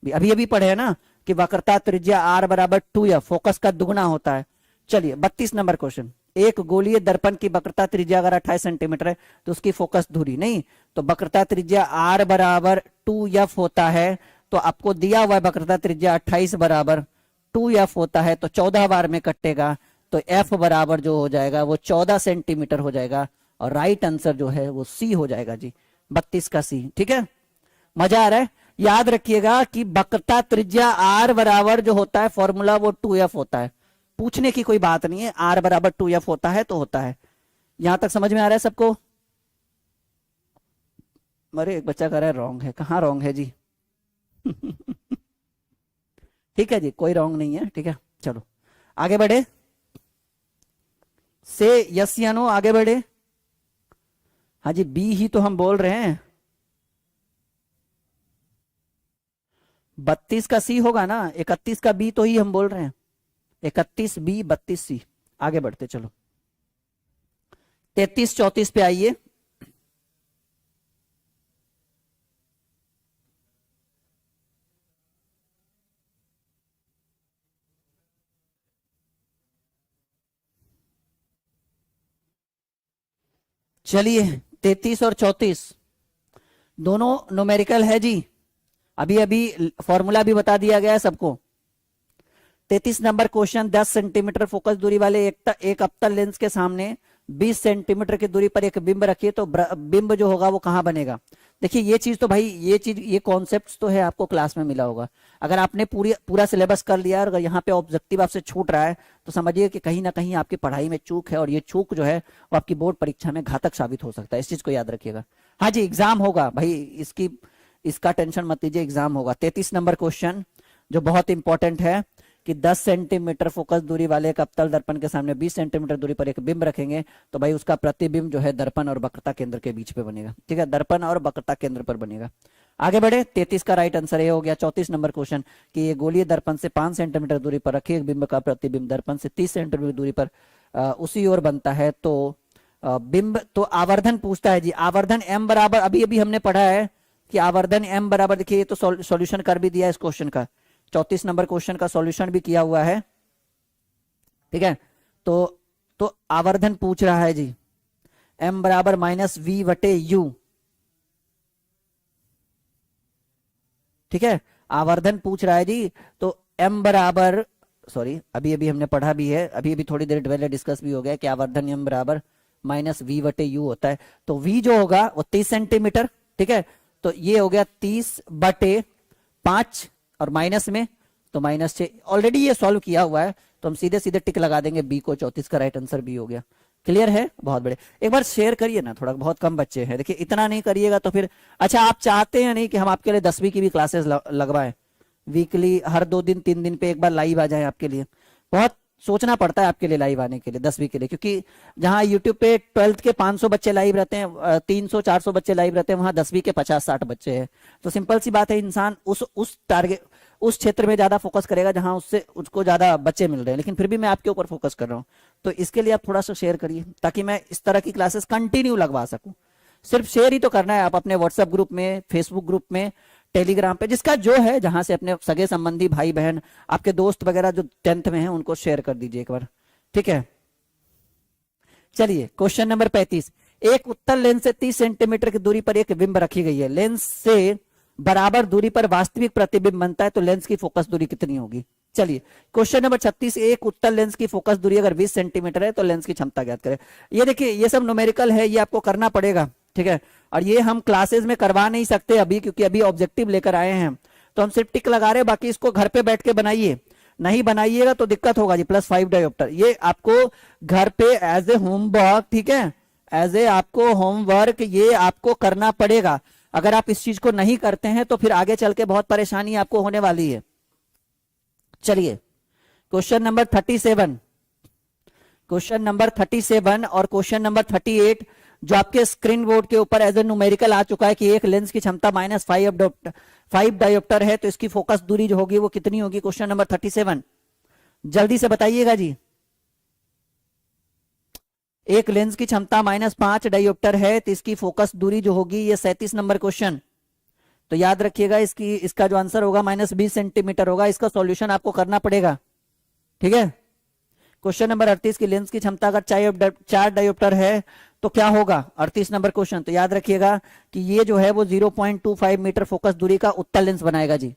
[SPEAKER 1] अभी अभी पढ़े हैं ना कि वक्रता त्रिज्या आर बराबर 2f, फोकस का दुगना होता है। चलिए 32 नंबर क्वेश्चन। एक गोलीय दर्पण की वक्रता त्रिज्या अगर 28 सेंटीमीटर है तो उसकी फोकस दूरी नहीं, तो वक्रता त्रिज्या आर बराबर 2f होता है। तो आपको दिया हुआ है वक्रता त्रिज्या 28 बराबर 2f होता है, तो 14 बार में कटेगा, तो f बराबर जो हो जाएगा वो 14 सेंटीमीटर हो जाएगा। और राइट आंसर जो है वो सी हो जाएगा जी, 32 का सी। ठीक है, मजा आ रहा है? याद रखिएगा कि वक्रता त्रिज्या आर बराबर जो होता है फॉर्मूला वो 2f होता है, पूछने की कोई बात नहीं है। आर बराबर 2f होता है तो होता है। यहां तक समझ में आ रहा है सबको? अरे एक बच्चा कह रहा है रॉन्ग है, कहाँ रॉन्ग है जी? ठीक है जी, कोई रॉन्ग नहीं है, ठीक है। चलो आगे बढ़े, से यस या नो, आगे बढ़े। हाँ जी, बी ही तो हम बोल रहे हैं। 32 का सी होगा ना, 31 का बी तो ही हम बोल रहे हैं। 31 बी 32 सी। आगे बढ़ते चलो, 33 34 पे आइए। चलिए 33 और 34 दोनों न्यूमेरिकल है जी। अभी अभी फॉर्मूला भी बता दिया गया है सबको। 33 नंबर क्वेश्चन, 10 सेंटीमीटर फोकस दूरी वाले एक अवतल लेंस के सामने 20 सेंटीमीटर की दूरी पर एक बिंब रखिए, तो बिंब जो होगा वो कहां बनेगा? देखिए ये चीज तो भाई, ये कॉन्सेप्ट तो है, आपको क्लास में मिला होगा। अगर आपने पूरा सिलेबस कर लिया और अगर यहाँ पे ऑब्जेक्टिव आपसे छूट रहा है तो समझिए कि कहीं ना कहीं आपकी पढ़ाई में चूक है, और ये चूक जो है वो आपकी बोर्ड परीक्षा में घातक साबित हो सकता है। इस चीज को याद रखिएगा। हाँ जी, एग्जाम होगा भाई, इसका टेंशन मत लीजिए, एग्जाम होगा। 33 नंबर क्वेश्चन जो बहुत इंपॉर्टेंट है कि 10 सेंटीमीटर फोकस दूरी वाले एक अवतल दर्पण के सामने 20 सेंटीमीटर दूरी पर एक बिंब रखेंगे, तो भाई उसका प्रतिबिंब जो है दर्पण और वक्रता केंद्र के बीच पे बनेगा। ठीक है, दर्पण और वक्रता केंद्र पर बनेगा। आगे बढ़े, 33 का राइट आंसर ये हो गया। 34 नंबर क्वेश्चन कि ये गोलीय दर्पण से 5 सेंटीमीटर दूरी पर रखे एक बिंब का प्रतिबिंब दर्पण से 30 सेंटीमीटर दूरी पर उसी ओर बनता है, तो बिंब तो आवर्धन पूछता है जी। आवर्धन m बराबर, अभी अभी हमने पढ़ा है कि आवर्धन m बराबर, देखिए ये तो सॉल्यूशन कर भी दिया है इस क्वेश्चन का। 34 नंबर क्वेश्चन का सॉल्यूशन भी किया हुआ है। ठीक है, तो आवर्धन पूछ रहा है जी, m बराबर -v/u। ठीक है, आवर्धन पूछ रहा है जी, तो m बराबर, सॉरी अभी अभी हमने पढ़ा भी है, अभी अभी थोड़ी देर पहले डिस्कस भी हो गया कि आवर्धन m बराबर -v/u होता है। तो v जो होगा वो 30 सेंटीमीटर। ठीक है, तो ये हो गया 30/5 और माइनस में तो -6। ऑलरेडी ये सॉल्व किया हुआ है, तो हम सीधे सीधे टिक लगा देंगे बी को। 34 का राइट आंसर बी हो गया। क्लियर है? बहुत बड़े। एक बार शेयर करिए ना, थोड़ा, बहुत कम बच्चे हैं, देखिए इतना नहीं करिएगा तो फिर। अच्छा, आप चाहते हैं नहीं कि हम आपके लिए 10वीं की भी क्लासेस लगवाएं, वीकली हर 2 दिन 3 दिन पे एक बार लाइव आ जाए आपके लिए? बहुत सोचना पड़ता है आपके लिए लाइव आने के लिए 10वीं के लिए, क्योंकि जहां यूट्यूब पे 12th के 500 बच्चे लाइव रहते हैं, 300-400 बच्चे लाइव रहते हैं, वहां 10वीं के 50-60 बच्चे हैं। तो सिंपल सी बात है, इंसान उस टारगेट, उस क्षेत्र में ज्यादा फोकस करेगा जहां उसको ज्यादा बच्चे मिल रहे हैं। लेकिन फिर भी मैं आपके ऊपर फोकस कर रहा हूं, तो इसके लिए आप थोड़ा सा शेयर करिए ताकि मैं इस तरह की क्लासेस कंटिन्यू लगवा सकूं। सिर्फ शेयर ही तो करना है, आप अपने व्हाट्सएप ग्रुप में, फेसबुक ग्रुप में, टेलीग्राम पे, जिसका जो है, जहां से अपने सगे संबंधी भाई बहन, आपके दोस्त वगैरह जो 10th में हैं उनको शेयर कर दीजिए एक बार। ठीक है, चलिए क्वेश्चन नंबर 35। एक उत्तल लेंस से 30 सेंटीमीटर की दूरी पर एक बिंब रखी गई है, लेंस से बराबर दूरी पर वास्तविक प्रतिबिंब बनता है, तो लेंस की फोकस दूरी कितनी होगी? चलिए क्वेश्चन नंबर 36, एक उत्तल लेंस की फोकस दूरी अगर 20 सेंटीमीटर है तो लेंस की क्षमता ज्ञात करें। ये देखिए ये सब न्यूमेरिकल है, ये आपको करना पड़ेगा, ठीक है। और ये हम क्लासेस में करवा नहीं सकते अभी, क्योंकि अभी ऑब्जेक्टिव लेकर आए हैं, तो हम सिर्फ टिक लगा रहे हैं, बाकी इसको घर पे बैठ के बनाइए। नहीं बनाइएगा तो दिक्कत होगा जी। +5 डायोप्टर ये आपको घर पे एज ए होमवर्क, ठीक है, एज ए आपको होमवर्क ये आपको करना पड़ेगा। अगर आप इस चीज को नहीं करते हैं तो फिर आगे चल के बहुत परेशानी आपको होने वाली है। चलिए क्वेश्चन नंबर 37, क्वेश्चन नंबर 37 और क्वेश्चन नंबर 38 जो आपके स्क्रीन बोर्ड के ऊपर एज ए न्यूमेरिकल आ चुका है कि एक लेंस की क्षमता -5 डायोप्टर है, तो इसकी फोकस दूरी जो होगी वो कितनी होगी। क्वेश्चन नंबर 37 जल्दी से बताइएगा जी। एक लेंस की क्षमता -5 डायोप्टर है, तो इसकी फोकस दूरी जो होगी ये 37 नंबर क्वेश्चन। तो याद रखिएगा इसका जो आंसर होगा -20 सेंटीमीटर होगा। इसका सॉल्यूशन आपको करना पड़ेगा, ठीक है। क्वेश्चन नंबर 38 की लेंस की क्षमता अगर 4 डायोप्टर है तो क्या होगा 38 नंबर क्वेश्चन। तो याद रखिएगा कि ये जो है वो 0.25 मीटर फोकस दूरी का उत्तल लेंस बनाएगा जी,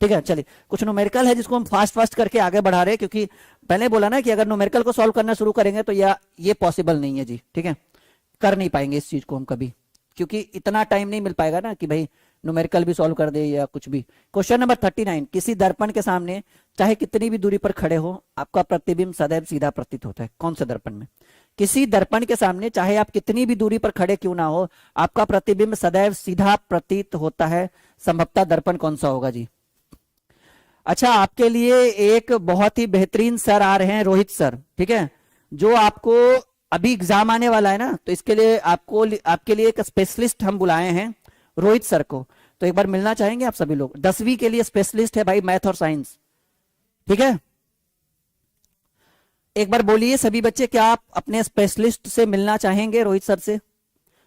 [SPEAKER 1] ठीक है। चलिए कुछ न्यूमेरिकल है जिसको हम फास्ट करके आगे बढ़ा रहे हैं, क्योंकि पहले बोला ना कि अगर न्यूमेरिकल को सॉल्व करना शुरू करेंगे तो ये पॉसिबल नहीं है जी, ठीक है। कर नहीं पाएंगे इस चीज को हम कभी, क्योंकि इतना टाइम नहीं मिल पाएगा ना कि भाई न्यूमेरिकल भी सॉल्व कर दे या कुछ भी। क्वेश्चन नंबर 39, किसी दर्पण के सामने चाहे कितनी भी दूरी पर खड़े हो आपका प्रतिबिंब सदैव सीधा प्रतीत होता है। कौन से दर्पण में? किसी दर्पण के सामने चाहे आप कितनी भी दूरी पर खड़े क्यों ना हो आपका प्रतिबिंब सदैव सीधा प्रतीत होता है। संभवतः दर्पण कौन सा होगा जी? अच्छा, आपके लिए एक बहुत ही बेहतरीन सर आ रहे हैं, रोहित सर, ठीक है, जो आपको अभी एग्जाम आने वाला है ना, तो इसके लिए आपके लिए एक स्पेशलिस्ट हम बुलाए हैं, रोहित सर को। तो एक बार मिलना चाहेंगे आप सभी लोग? 10वीं के लिए स्पेशलिस्ट है भाई, मैथ और साइंस, ठीक है। एक बार बोलिए सभी बच्चे, क्या आप अपने स्पेशलिस्ट से मिलना चाहेंगे, रोहित सर से,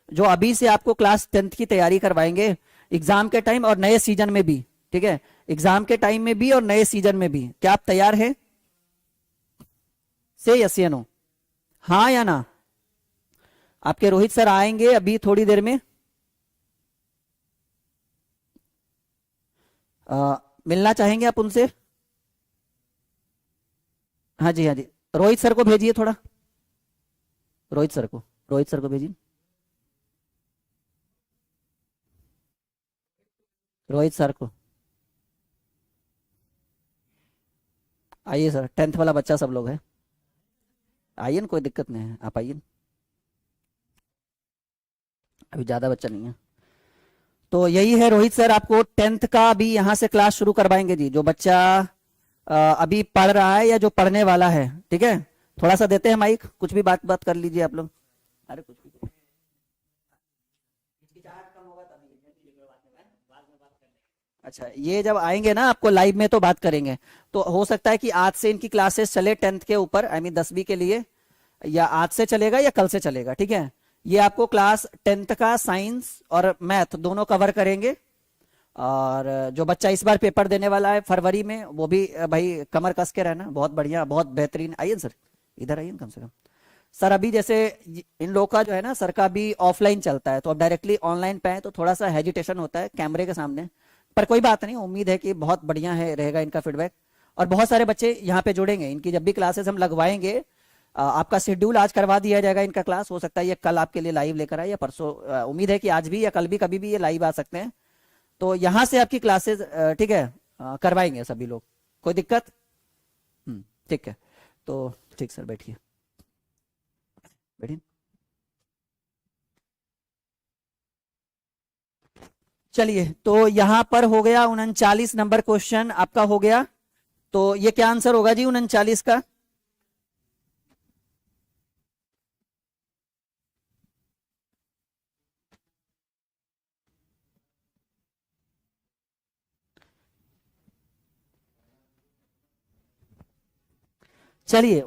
[SPEAKER 1] जो अभी से आपको क्लास 10th की तैयारी करवाएंगे एग्जाम के टाइम और नए सीजन में भी, ठीक है, एग्जाम के टाइम में भी और नए सीजन में भी। क्या आप तैयार हैं? से यस या नो, हाँ या ना? आपके रोहित सर आएंगे अभी थोड़ी देर में। मिलना चाहेंगे आप उनसे? हाँ जी, हाँ जी, रोहित सर को भेजिए थोड़ा, रोहित सर को भेजिए, रोहित सर को। आइए सर, 10th वाला बच्चा सब लोग है, आइए ना, कोई दिक्कत नहीं है, आप आइए, अभी ज्यादा बच्चा नहीं है। तो यही है रोहित सर, आपको 10th का भी यहाँ से क्लास शुरू करवाएंगे जी। जो बच्चा अभी पढ़ रहा है या जो पढ़ने वाला है, ठीक है, थोड़ा सा देते हैं माइक, कुछ भी बात कर लीजिए आप लोग। अरे कुछ भी अच्छा, ये जब आएंगे ना आपको लाइव में तो बात करेंगे। तो हो सकता है कि आज से इनकी क्लासेस चले 10th के ऊपर, आई मीन 10वीं के लिए, या आज से चलेगा या कल से चलेगा, ठीक है। ये आपको क्लास 10th का साइंस और मैथ दोनों कवर करेंगे। और जो बच्चा इस बार पेपर देने वाला है फरवरी में, वो भी भाई कमर कस के रहना, बहुत बढ़िया, बहुत बेहतरीन। आइए सर, इधर आइए कम से कम। सर अभी जैसे इन लोगों का जो है ना, सर का भी ऑफलाइन चलता है, तो अब डायरेक्टली ऑनलाइन पे है तो थोड़ा सा हेजिटेशन होता है कैमरे के सामने, पर कोई बात नहीं, उम्मीद है कि बहुत बढ़िया है रहेगा इनका फीडबैक। और बहुत सारे बच्चे यहाँ पे जुड़ेंगे, इनकी जब भी क्लासेस हम लगवाएंगे, आपका शेड्यूल आज करवा दिया जाएगा इनका क्लास। हो सकता है ये कल आपके लिए लाइव लेकर आए या परसों, उम्मीद है कि आज भी या कल भी, कभी भी ये लाइव आ सकते हैं। तो यहाँ से आपकी क्लासेस, ठीक है, करवाएंगे सभी लोग, कोई दिक्कत? ठीक है, तो ठीक सर, बैठिए बैठिए। चलिए, तो यहाँ पर हो गया 39 नंबर क्वेश्चन आपका हो गया। तो ये क्या आंसर होगा जी 39 का? चलिए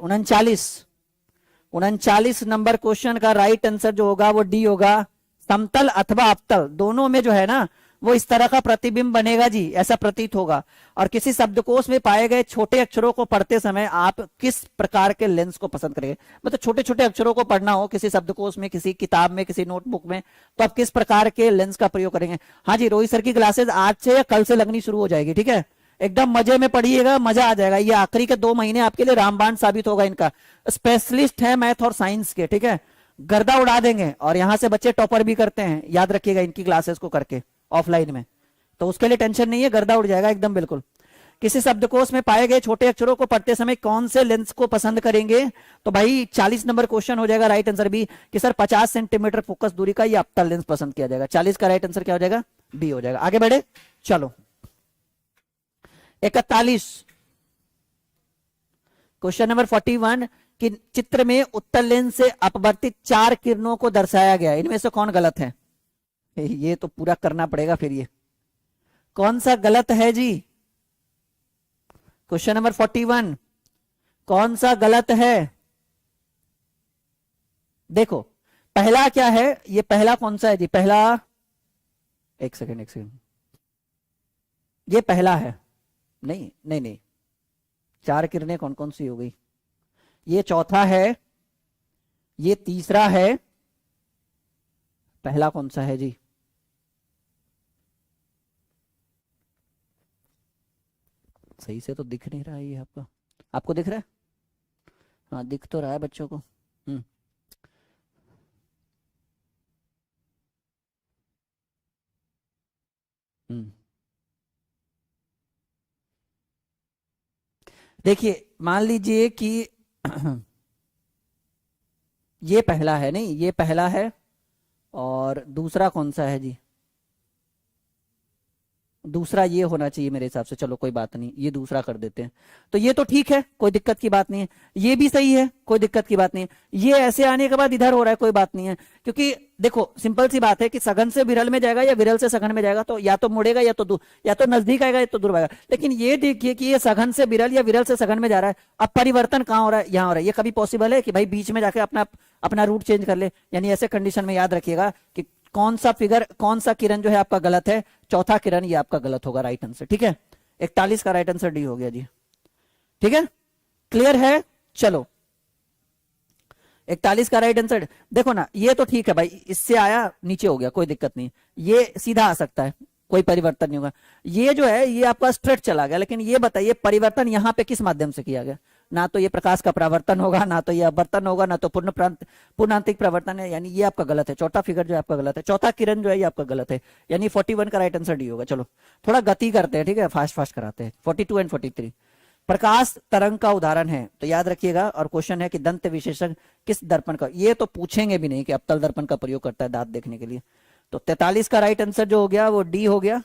[SPEAKER 1] 39 नंबर क्वेश्चन का राइट आंसर जो होगा वो डी होगा। समतल अथवा अवतल दोनों में जो है ना, वो इस तरह का प्रतिबिंब बनेगा जी, ऐसा प्रतीत होगा। और किसी शब्दकोश में पाए गए छोटे अक्षरों को पढ़ते समय आप किस प्रकार के लेंस को पसंद करेंगे? मतलब छोटे छोटे अक्षरों को पढ़ना हो किसी शब्दकोश में, किसी किताब में, किसी नोटबुक में, तो आप किस प्रकार के लेंस का प्रयोग करेंगे? हाँ जी, रोहित सर की क्लासेस आज से या कल से लगनी शुरू हो जाएगी, ठीक है। एकदम मजे में पढ़िएगा, मजा आ जाएगा। ये आखिरी के 2 महीने आपके लिए रामबाण साबित होगा इनका। स्पेशलिस्ट है मैथ और साइंस के, ठीक है, गर्दा उड़ा देंगे। और यहां से बच्चे टॉपर भी करते हैं, याद रखिएगा इनकी क्लासेस को करके ऑफलाइन में, तो उसके लिए टेंशन नहीं है, गर्दा उड़ जाएगा एकदम बिल्कुल। किसी शब्दकोश में पाए गए छोटे अक्षरों को पढ़ते समय कौन से लेंस को पसंद करेंगे? तो भाई 40 नंबर क्वेश्चन हो जाएगा राइट आंसर बी, कि सर 50 सेंटीमीटर फोकस दूरी का ये अवतल लेंस पसंद किया जाएगा। 40 का राइट आंसर क्या हो जाएगा? बी हो जाएगा। आगे बढ़े, चलो 41 क्वेश्चन नंबर 41 कि चित्र में उत्तल लेंस से अपवर्तित 4 किरणों को दर्शाया गया, इनमें से कौन गलत है? ये तो पूरा करना पड़ेगा फिर, ये कौन सा गलत है जी? क्वेश्चन नंबर 41 कौन सा गलत है? देखो पहला क्या है, ये पहला कौन सा है जी? पहला, एक सेकंड एक सेकंड, ये पहला है। नहीं नहीं नहीं, 4 किरणें कौन कौन सी हो गई? ये चौथा है, ये तीसरा है, पहला कौन सा है जी? सही से तो दिख नहीं रहा है ये आपका, आपको दिख रहा है? हाँ दिख तो रहा है बच्चों को। हम्म देखिए मान लीजिए कि ये पहला है, नहीं ये पहला है, और दूसरा कौन सा है जी? दूसरा ये होना चाहिए मेरे हिसाब से, चलो कोई बात नहीं, ये दूसरा कर देते हैं। तो ये तो ठीक है, कोई दिक्कत की बात नहीं है, ये भी सही है, कोई दिक्कत की बात नहीं है। ये ऐसे आने के बाद इधर हो रहा है, कोई बात नहीं है, क्योंकि देखो सिंपल सी बात है कि सघन से विरल में जाएगा या विरल से सघन में जाएगा, तो या तो मुड़ेगा या तो दूर, या तो नजदीक आएगा या तो दूर आएगा। लेकिन ये देखिए कि ये सघन से विरल या विरल से सघन में जा रहा है, अब परिवर्तन कहाँ हो रहा है? यहाँ हो रहा है। ये कभी पॉसिबल है कि भाई बीच में जाके अपना अपना रूट चेंज कर ले? यानी ऐसे कंडीशन में याद रखिएगा कि कौन सा फिगर, कौन सा किरण जो है आपका गलत है? चौथा किरण ये आपका गलत होगा राइट आंसर, ठीक है। 41 का राइट आंसर डी हो गया जी, ठीक है, क्लियर है। चलो 41 का राइट आंसर, देखो ना ये तो ठीक है भाई, इससे आया नीचे हो गया, कोई दिक्कत नहीं, ये सीधा आ सकता है, कोई परिवर्तन नहीं होगा। ये जो है ये आपका स्ट्रेट चला गया, लेकिन ये बताइए परिवर्तन यहां पे किस माध्यम से किया गया? ना तो ये प्रकाश का परावर्तन होगा, ना तो ये अपवर्तन होगा, ना तो पूर्णांतिक प्रवर्तन है, यानी ये आपका गलत है। चौथा फिगर जो है आपका गलत है, चौथा किरण जो है ये आपका गलत है, यानी 41 का राइट आंसर डी होगा। चलो थोड़ा गति करते हैं, ठीक है, फास्ट फास्ट कराते हैं। 42 एंड 43 प्रकाश तरंग का उदाहरण है, तो याद रखिएगा। और क्वेश्चन है कि दंत विशेषज्ञ किस दर्पण का, ये तो पूछेंगे भी नहीं कि अवतल दर्पण का प्रयोग करता है दांत देखने के लिए। तो 43 का राइट आंसर जो हो गया वो डी हो गया,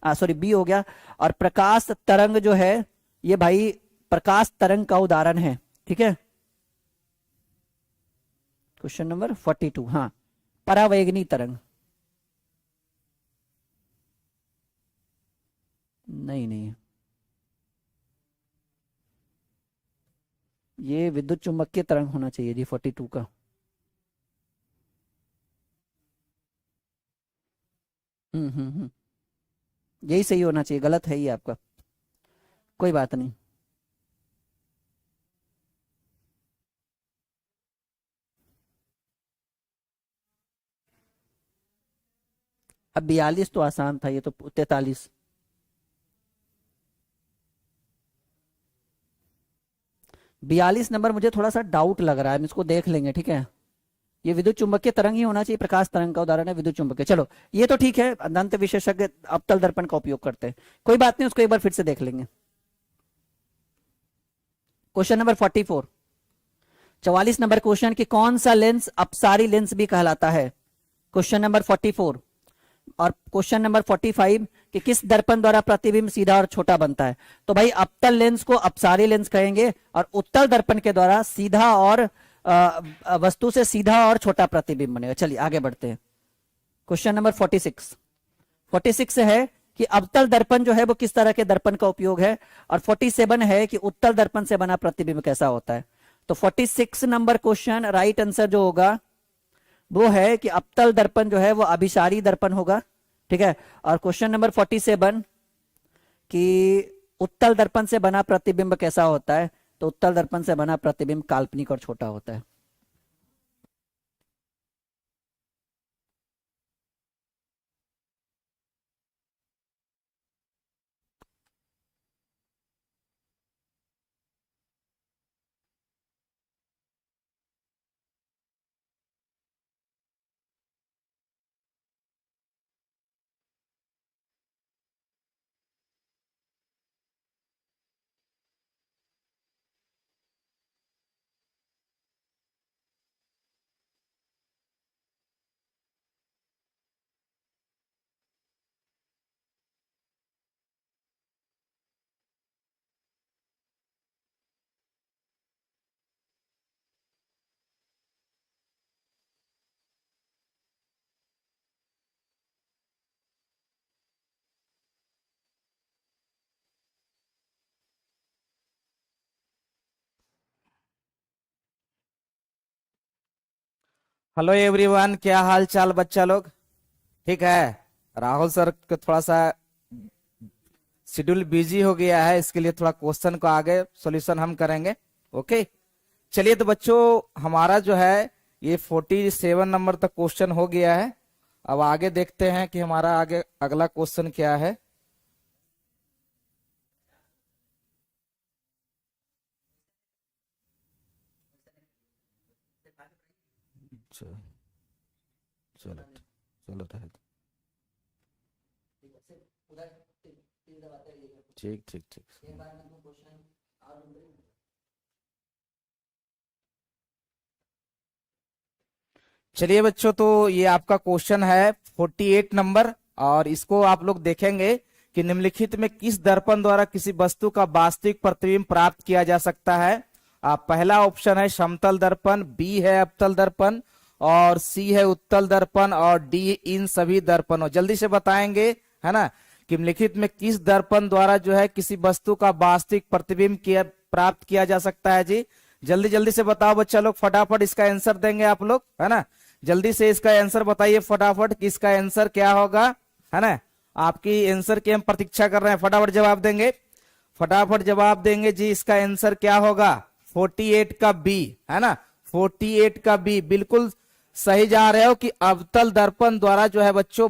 [SPEAKER 1] सॉरी बी हो गया। और प्रकाश तरंग जो है ये भाई प्रकाश तरंग का उदाहरण है, ठीक है। क्वेश्चन नंबर 42, हाँ परावैगनी तरंग, नहीं नहीं, ये विद्युत चुंबकीय तरंग होना चाहिए जी 42 का। हम्म, यही सही होना चाहिए, गलत है ये आपका, कोई बात नहीं। अब 42 तो आसान था, ये तो 43। 42 नंबर मुझे थोड़ा सा डाउट लग रहा है, हम इसको देख लेंगे, ठीक है। ये विद्युत चुंबकीय तरंग ही होना चाहिए, प्रकाश तरंग का उदाहरण है विद्युत चुंबकीय। चलो ये तो ठीक है, दंत विशेषज्ञ अवतल दर्पण का उपयोग करते हैं, कोई बात नहीं, उसको एक बार फिर से देख लेंगे। क्वेश्चन नंबर 44, 44 नंबर क्वेश्चन कि कौन सा लेंस अपसारी लेंस भी कहलाता है? Question number 44। और क्वेश्चन नंबर 45 कि किस दर्पण द्वारा प्रतिबिंब सीधा और छोटा बनता है? तो भाई अवतल लेंस को अपसारी लेंस कहेंगे, और उत्तल दर्पण के द्वारा सीधा और वस्तु से सीधा और छोटा प्रतिबिंब बनेगा। चलिए आगे बढ़ते हैं। क्वेश्चन नंबर 46, 46 है कि अवतल दर्पण जो है वो किस तरह के दर्पण का उपयोग है, और 47 है कि उत्तल दर्पण से बना प्रतिबिंब कैसा होता है। तो 46 नंबर क्वेश्चन राइट आंसर जो होगा वो है कि अवतल दर्पण जो है वो अभिसारी दर्पण होगा, ठीक है। और क्वेश्चन नंबर 47 कि उत्तल दर्पण से बना प्रतिबिंब कैसा होता है? तो उत्तल दर्पण से बना प्रतिबिंब काल्पनिक और छोटा होता है।
[SPEAKER 2] हेलो एवरीवन, क्या हाल चाल बच्चा लोग? ठीक है। राहुल सर को थोड़ा सा शेड्यूल बिजी हो गया है, इसके लिए थोड़ा क्वेश्चन को आगे सॉल्यूशन हम करेंगे। ओके, चलिए तो बच्चों, हमारा जो है ये 47 नंबर तक क्वेश्चन हो गया है। अब आगे देखते हैं कि हमारा आगे अगला क्वेश्चन क्या है। चलो चलो चलो ठीक ठीक ठीक। चलिए बच्चों, तो ये आपका क्वेश्चन है 48 नंबर, और इसको आप लोग देखेंगे कि निम्नलिखित में किस दर्पण द्वारा किसी वस्तु का वास्तविक प्रतिबिंब प्राप्त किया जा सकता है। पहला ऑप्शन है समतल दर्पण, बी है अवतल दर्पण, और सी है उत्तल दर्पण, और डी इन सभी दर्पणों। जल्दी से बताएंगे, है ना, कि निम्नलिखित में किस दर्पण द्वारा जो है किसी वस्तु का वास्तविक प्रतिबिंब प्राप्त किया जा सकता है जी। जल्दी जल्दी से बताओ बच्चा लोग, फटाफट इसका आंसर देंगे आप लोग, है ना। जल्दी से इसका आंसर बताइए फटाफट कि इसका आंसर क्या होगा, है ना। आपकी आंसर की हम प्रतीक्षा कर रहे हैं, फटाफट जवाब देंगे, फटाफट जवाब देंगे जी। इसका आंसर क्या होगा? 48 का बी, है ना। 48 का बी बिल्कुल सही जा रहे हो कि अवतल दर्पण द्वारा जो है बच्चों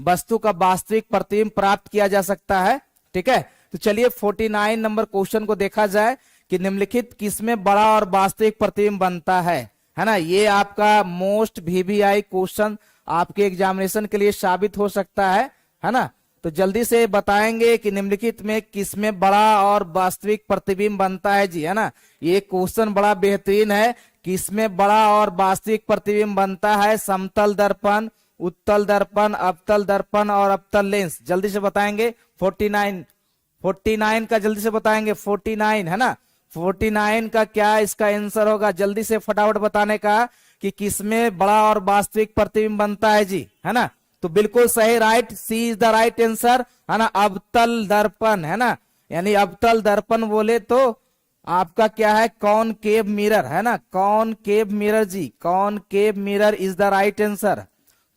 [SPEAKER 2] वस्तु का वास्तविक प्रतिबिंब प्राप्त किया जा सकता है। ठीक है, तो चलिए 49 नंबर क्वेश्चन को देखा जाए कि निम्नलिखित किसमें बड़ा और वास्तविक प्रतिबिंब बनता है ना। ये आपका मोस्ट वीवीआई क्वेश्चन आपके एग्जामिनेशन के लिए साबित हो सकता है ना। तो जल्दी से बताएंगे कि निम्नलिखित में किसमें बड़ा और वास्तविक प्रतिबिंब बनता है जी, है ना। ये क्वेश्चन बड़ा बेहतरीन है, किसमें बड़ा और वास्तविक प्रतिबिंब बनता है। समतल दर्पण, उत्तल दर्पण, अवतल दर्पण और अवतल लेंस। जल्दी से बताएंगे 49 का जल्दी से बताएंगे 49, है ना। 49 का क्या इसका आंसर होगा? जल्दी से फटाफट बताने का कि किसमें बड़ा और वास्तविक प्रतिबिंब बनता है जी, है ना। तो बिल्कुल सही, right, C is the right answer, है ना। अवतल दर्पण, है ना, यानी अवतल दर्पण बोले तो आपका क्या है? कॉनकेव मिरर, है ना, कॉनकेव मिरर जी, concave mirror is the right answer,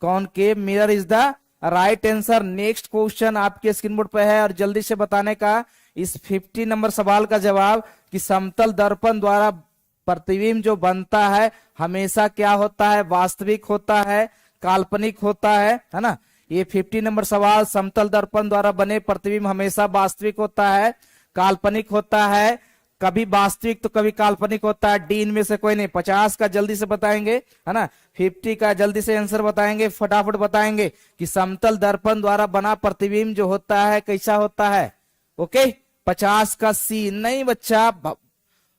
[SPEAKER 2] concave mirror is the right answer. Next question आपके स्क्रीन बोर्ड पे है, और जल्दी से बताने का इस 50 नंबर सवाल का जवाब कि समतल दर्पण द्वारा प्रतिबिंब जो बनता है हमेशा क्या होता है? वास्तविक होता है, काल्पनिक होता है ना। ये 50 नंबर सवाल, समतल दर्पण द्वारा बने प्रतिबिंब हमेशा वास्तविक होता है, काल्पनिक होता है, कभी वास्तविक तो कभी काल्पनिक होता है। डी इनमें से कोई नहीं। 50 का जल्दी से बताएंगे, है ना। 50 का जल्दी से आंसर बताएंगे, फटाफट बताएंगे कि समतल दर्पण द्वारा बना प्रतिबिंब जो होता है कैसा होता है। ओके, 50 का सी नहीं बच्चा,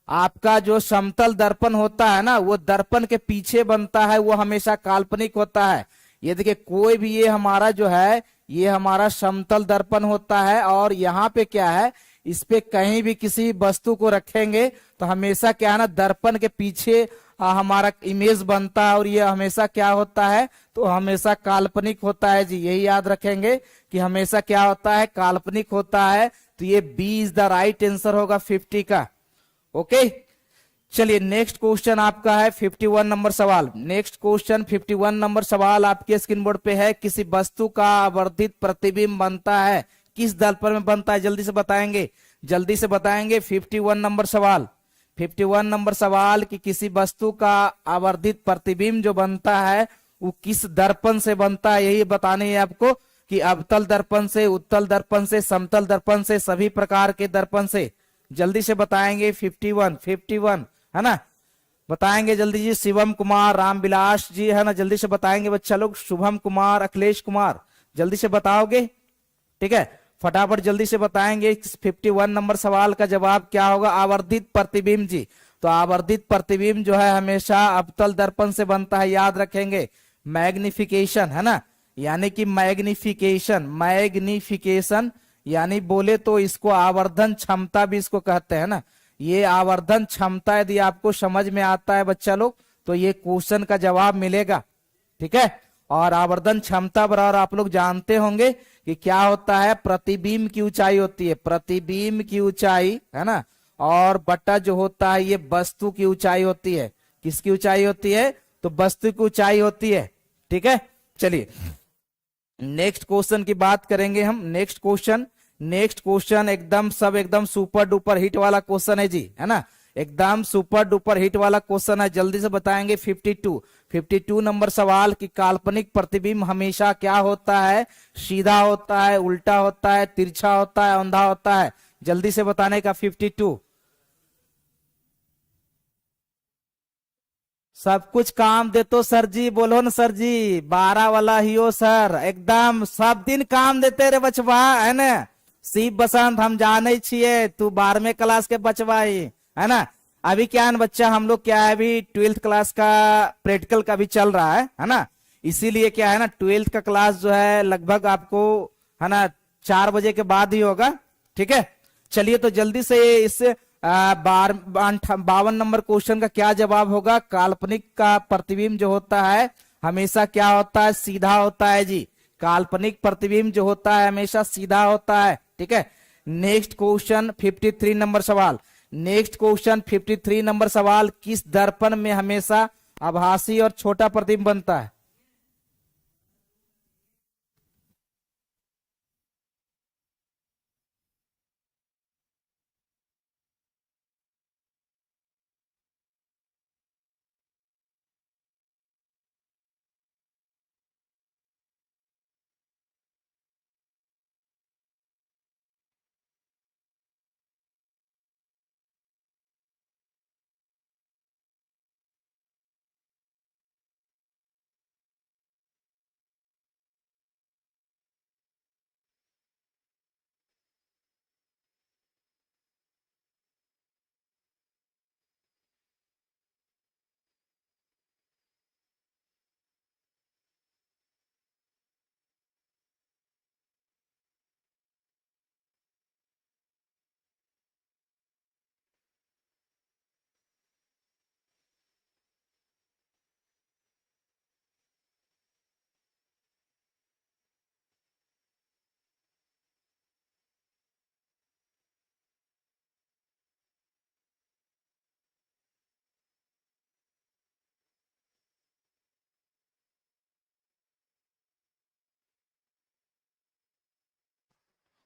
[SPEAKER 2] आपका जो समतल दर्पण होता है ना वो दर्पण के पीछे बनता है, वो हमेशा काल्पनिक होता है। ये देखिए, कोई भी ये हमारा जो है ये हमारा समतल दर्पण होता है, और यहाँ पे क्या है, इस पे कहीं भी किसी वस्तु को रखेंगे तो हमेशा क्या है ना, दर्पण के पीछे हमारा इमेज बनता है, और ये हमेशा क्या होता है? तो हमेशा काल्पनिक होता है जी। यही याद रखेंगे कि हमेशा क्या होता है? काल्पनिक होता है। तो ये B is the right answer होगा 50 का। ओके, चलिए नेक्स्ट क्वेश्चन आपका है 51 नंबर सवाल। नेक्स्ट क्वेश्चन 51 नंबर सवाल आपके स्क्रीन बोर्ड पे है, किसी वस्तु का आवर्धित प्रतिबिंब बनता है, किस दर्पण में बनता है? जल्दी से बताएंगे, जल्दी से बताएंगे 51 नंबर सवाल, 51 नंबर सवाल कि किसी वस्तु का आवर्धित प्रतिबिंब जो बनता है वो किस दर्पण से बनता है। यही बताने है आपको कि अवतल दर्पण से, उत्तल दर्पण से, समतल दर्पण से, सभी प्रकार के दर्पण से। जल्दी से बताएंगे 51 है ना, बताएंगे जल्दी जी। शिवम कुमार, रामविलास जी, है ना, जल्दी से बताएंगे बच्चा लोग। शुभम कुमार, अखिलेश कुमार, जल्दी से बताओगे? ठीक है, फटाफट जल्दी से बताएंगे 51 नंबर सवाल का जवाब क्या होगा? आवर्धित प्रतिबिंब जी। तो आवर्धित प्रतिबिंब जो है हमेशा अवतल दर्पण से बनता है, याद रखेंगे। मैग्निफिकेशन, है ना, यानी कि मैग्निफिकेशन, मैग्निफिकेशन यानी बोले तो इसको आवर्धन क्षमता भी इसको कहते हैं ना। ये आवर्धन क्षमता यदि आपको समझ में आता है बच्चा लोग तो ये क्वेश्चन का जवाब मिलेगा। ठीक है, और आवर्धन क्षमता बराबर आप लोग जानते होंगे कि क्या होता है? प्रतिबिंब की ऊंचाई होती है, प्रतिबिंब की ऊंचाई, है ना, और बटा जो होता है ये वस्तु की ऊंचाई होती है। किसकी ऊंचाई होती है? तो वस्तु की ऊंचाई होती है। ठीक है, चलिए नेक्स्ट क्वेश्चन की बात करेंगे हम। नेक्स्ट क्वेश्चन एकदम सुपर डुपर हिट वाला क्वेश्चन है जी, है ना, एकदम सुपर डुपर हिट वाला क्वेश्चन है, जल्दी से बताएंगे। 52 नंबर सवाल की काल्पनिक प्रतिबिंब हमेशा क्या होता है? सीधा होता है, उल्टा होता है, तिरछा होता है, औंधा होता है? जल्दी से बताने का। 52 सब कुछ काम दे तो सर जी, बोलो न सर जी, 12 वाला ही हो सर, एकदम सब दिन काम देते रे बचवा, है ना। शिव बसंत हम जाने छिए, तू 12वें क्लास के बचवा ही, है ना। अभी क्या है बच्चा, हम लोग क्या है अभी 12th क्लास का प्रैक्टिकल का भी चल रहा है ना। इसीलिए क्या है ना 12th का क्लास जो है लगभग आपको, है ना, 4 बजे के बाद ही होगा। ठीक है, चलिए तो जल्दी से इस 52 नंबर क्वेश्चन का क्या जवाब होगा? काल्पनिक का प्रतिबिंब जो होता है हमेशा क्या होता है? सीधा होता है जी। काल्पनिक प्रतिबिंब जो होता है हमेशा सीधा होता है। ठीक है, नेक्स्ट क्वेश्चन 53 नंबर सवाल। नेक्स्ट क्वेश्चन 53 नंबर सवाल, किस दर्पण में हमेशा आभासी और छोटा प्रतिबिंब बनता है?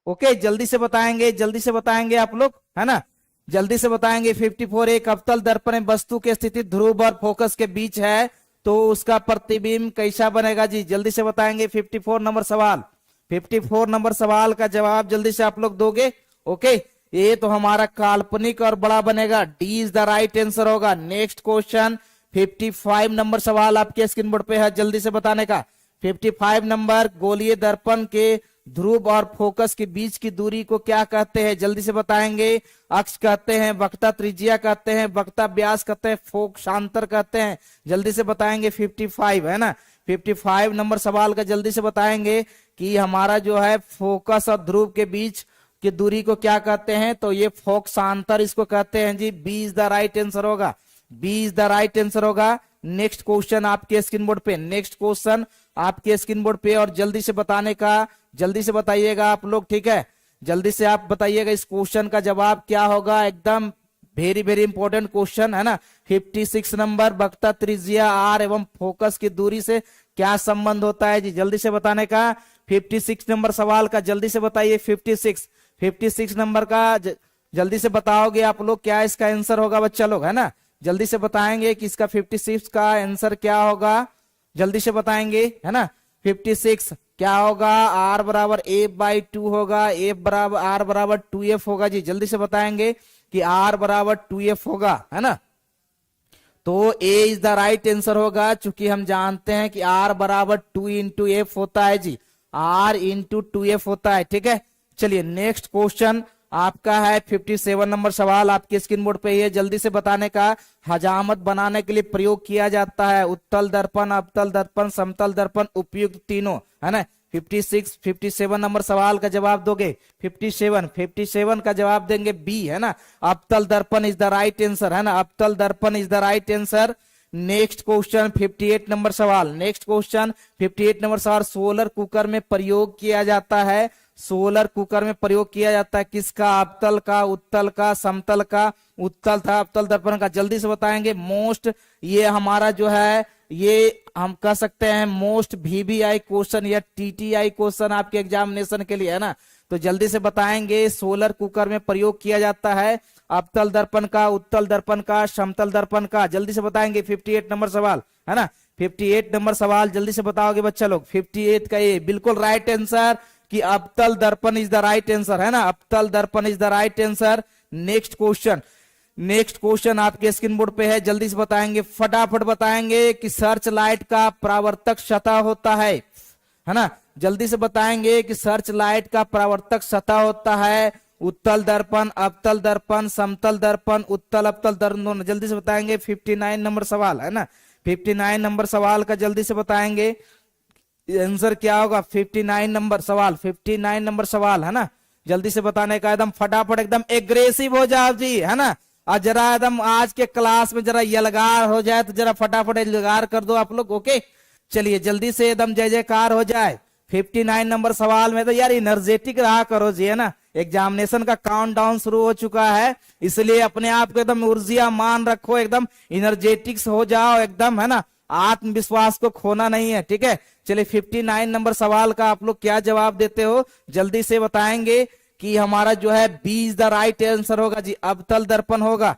[SPEAKER 2] ओके, जल्दी से बताएंगे आप लोग, है ना, जल्दी से बताएंगे। 54, एक अवतल दर्पण में वस्तु की स्थिति ध्रुव और फोकस के बीच है, तो उसका प्रतिबिंब कैसा बनेगा जी? जल्दी से बताएंगे। 54 नंबर सवाल, 54 नंबर सवाल का जवाब जल्दी से आप लोग दोगे। ओके, ये तो हमारा काल्पनिक और बड़ा बनेगा, D is the right answer होगा। नेक्स्ट क्वेश्चन 55 नंबर सवाल आपके स्क्रीन बोर्ड पे है, जल्दी से बताने का। 55 नंबर, गोलीय दर्पण के ध्रुव और फोकस के बीच की दूरी को क्या कहते हैं? जल्दी से बताएंगे। अक्ष कहते हैं, वक्रता त्रिज्या कहते हैं, वक्रता व्यास कहते हैं, फोकसांतर कहते हैं? जल्दी से बताएंगे। 55 है ना, 55 नंबर सवाल का जल्दी से बताएंगे कि हमारा जो है फोकस और ध्रुव के बीच की दूरी को क्या कहते हैं? तो ये फोकसांतर इसको कहते हैं जी। B is the right answer होगा, B is the right answer होगा। नेक्स्ट क्वेश्चन आपके स्क्रीन बोर्ड पे, नेक्स्ट क्वेश्चन आपके स्क्रीन बोर्ड पे, और जल्दी से बताने का, जल्दी से बताइएगा आप लोग। ठीक है, जल्दी से आप बताइएगा इस क्वेश्चन का जवाब क्या होगा। एकदम वेरी वेरी इंपॉर्टेंट क्वेश्चन है ना। 56 नंबर, वक्रता त्रिज्या आर एवं फोकस की दूरी से क्या संबंध होता है जी? जल्दी से बताने का। 56 नंबर सवाल का जल्दी से बताइए। 56 नंबर का जल्दी से बताओगे आप लोग, क्या इसका आंसर होगा बच्चा लोग, है ना। जल्दी से बताएंगे कि इसका 56 का आंसर क्या होगा, जल्दी से बताएंगे, है ना। 56 क्या होगा? आर बराबर F/2 होगा, एफ बराबर आर बराबर 2F होगा जी। जल्दी से बताएंगे कि आर बराबर 2F होगा, है ना। तो ए इज द राइट आंसर होगा, चूंकि हम जानते हैं कि आर बराबर 2 इंटू एफ होता है जी, आर इंटू 2F होता है। ठीक है, चलिए नेक्स्ट क्वेश्चन आपका है 57 नंबर सवाल, आपके स्क्रीन बोर्ड पे ही है, जल्दी से बताने का। हजामत बनाने के लिए प्रयोग किया जाता है उत्तल दर्पण, अवतल दर्पण, समतल दर्पण, उपयुक्त तीनों, है ना। 57 नंबर सवाल का जवाब दोगे। 57 का जवाब देंगे बी, है ना, अवतल दर्पण इज द राइट आंसर, है ना, अवतल दर्पण is the right answer. Next question 58 number सवाल, नेक्स्ट क्वेश्चन 58 नंबर सवाल, सोलर कुकर में प्रयोग किया जाता है, सोलर कुकर में प्रयोग किया जाता है किसका? अवतल का, उत्तल का, समतल का? उत्तल था, अवतल दर्पण का। जल्दी से बताएंगे। मोस्ट ये हमारा जो है ये हम कह सकते हैं मोस्ट वीवीआई क्वेश्चन या टीटीआई क्वेश्चन आपके एग्जामिनेशन के लिए, है ना। तो जल्दी से बताएंगे। सोलर कुकर में प्रयोग किया जाता है अवतल दर्पण का, उत्तल दर्पण का, समतल दर्पण का। जल्दी से बताएंगे 58 नंबर सवाल, है ना। 58 नंबर सवाल जल्दी से बताओगे बच्चा लोग। 58 का ये बिल्कुल राइट आंसर कि अवतल दर्पण इज द राइट आंसर, है ना। अवतल दर्पण is the right answer. Next question, next question आपके स्क्रीन बोर्ड पे है, जल्दी से बताएंगे, फटाफट बताएंगे कि सर्च लाइट का परावर्तक सतह होता है ना। जल्दी से बताएंगे कि सर्च लाइट का परावर्तक सतह होता है उत्तल दर्पण, अवतल दर्पण, समतल दर्पण, उत्तल अवतल दर्पण दोनों। जल्दी से बताएंगे 59 नंबर सवाल, है ना। 59 नंबर सवाल का जल्दी से बताएंगे आंसर क्या होगा। 59 नंबर सवाल, 59 नंबर सवाल, है ना। जल्दी से बताने का एकदम फटाफट, एकदम एग्रेसिव हो जाओ जी, है ना। और जरा एकदम आज के क्लास में जरा यलगार हो जाए तो जरा फटाफट यलगार कर दो आप लोग, ओके। चलिए जल्दी से एकदम जय जयकार हो जाए। 59 नंबर सवाल में तो यार एनर्जेटिक रहा करो जी, है ना। एग्जामिनेशन का काउंटडाउन शुरू हो चुका है, इसलिए अपने आप को एकदम ऊर्जिया मान रखो, एकदम एनर्जेटिक्स हो जाओ एकदम, है ना। आत्मविश्वास को खोना नहीं है, ठीक है। चलिए 59 नंबर सवाल का आप लोग क्या जवाब देते हो, जल्दी से बताएंगे कि हमारा जो है B is the right answer होगा जी, अवतल दर्पण होगा।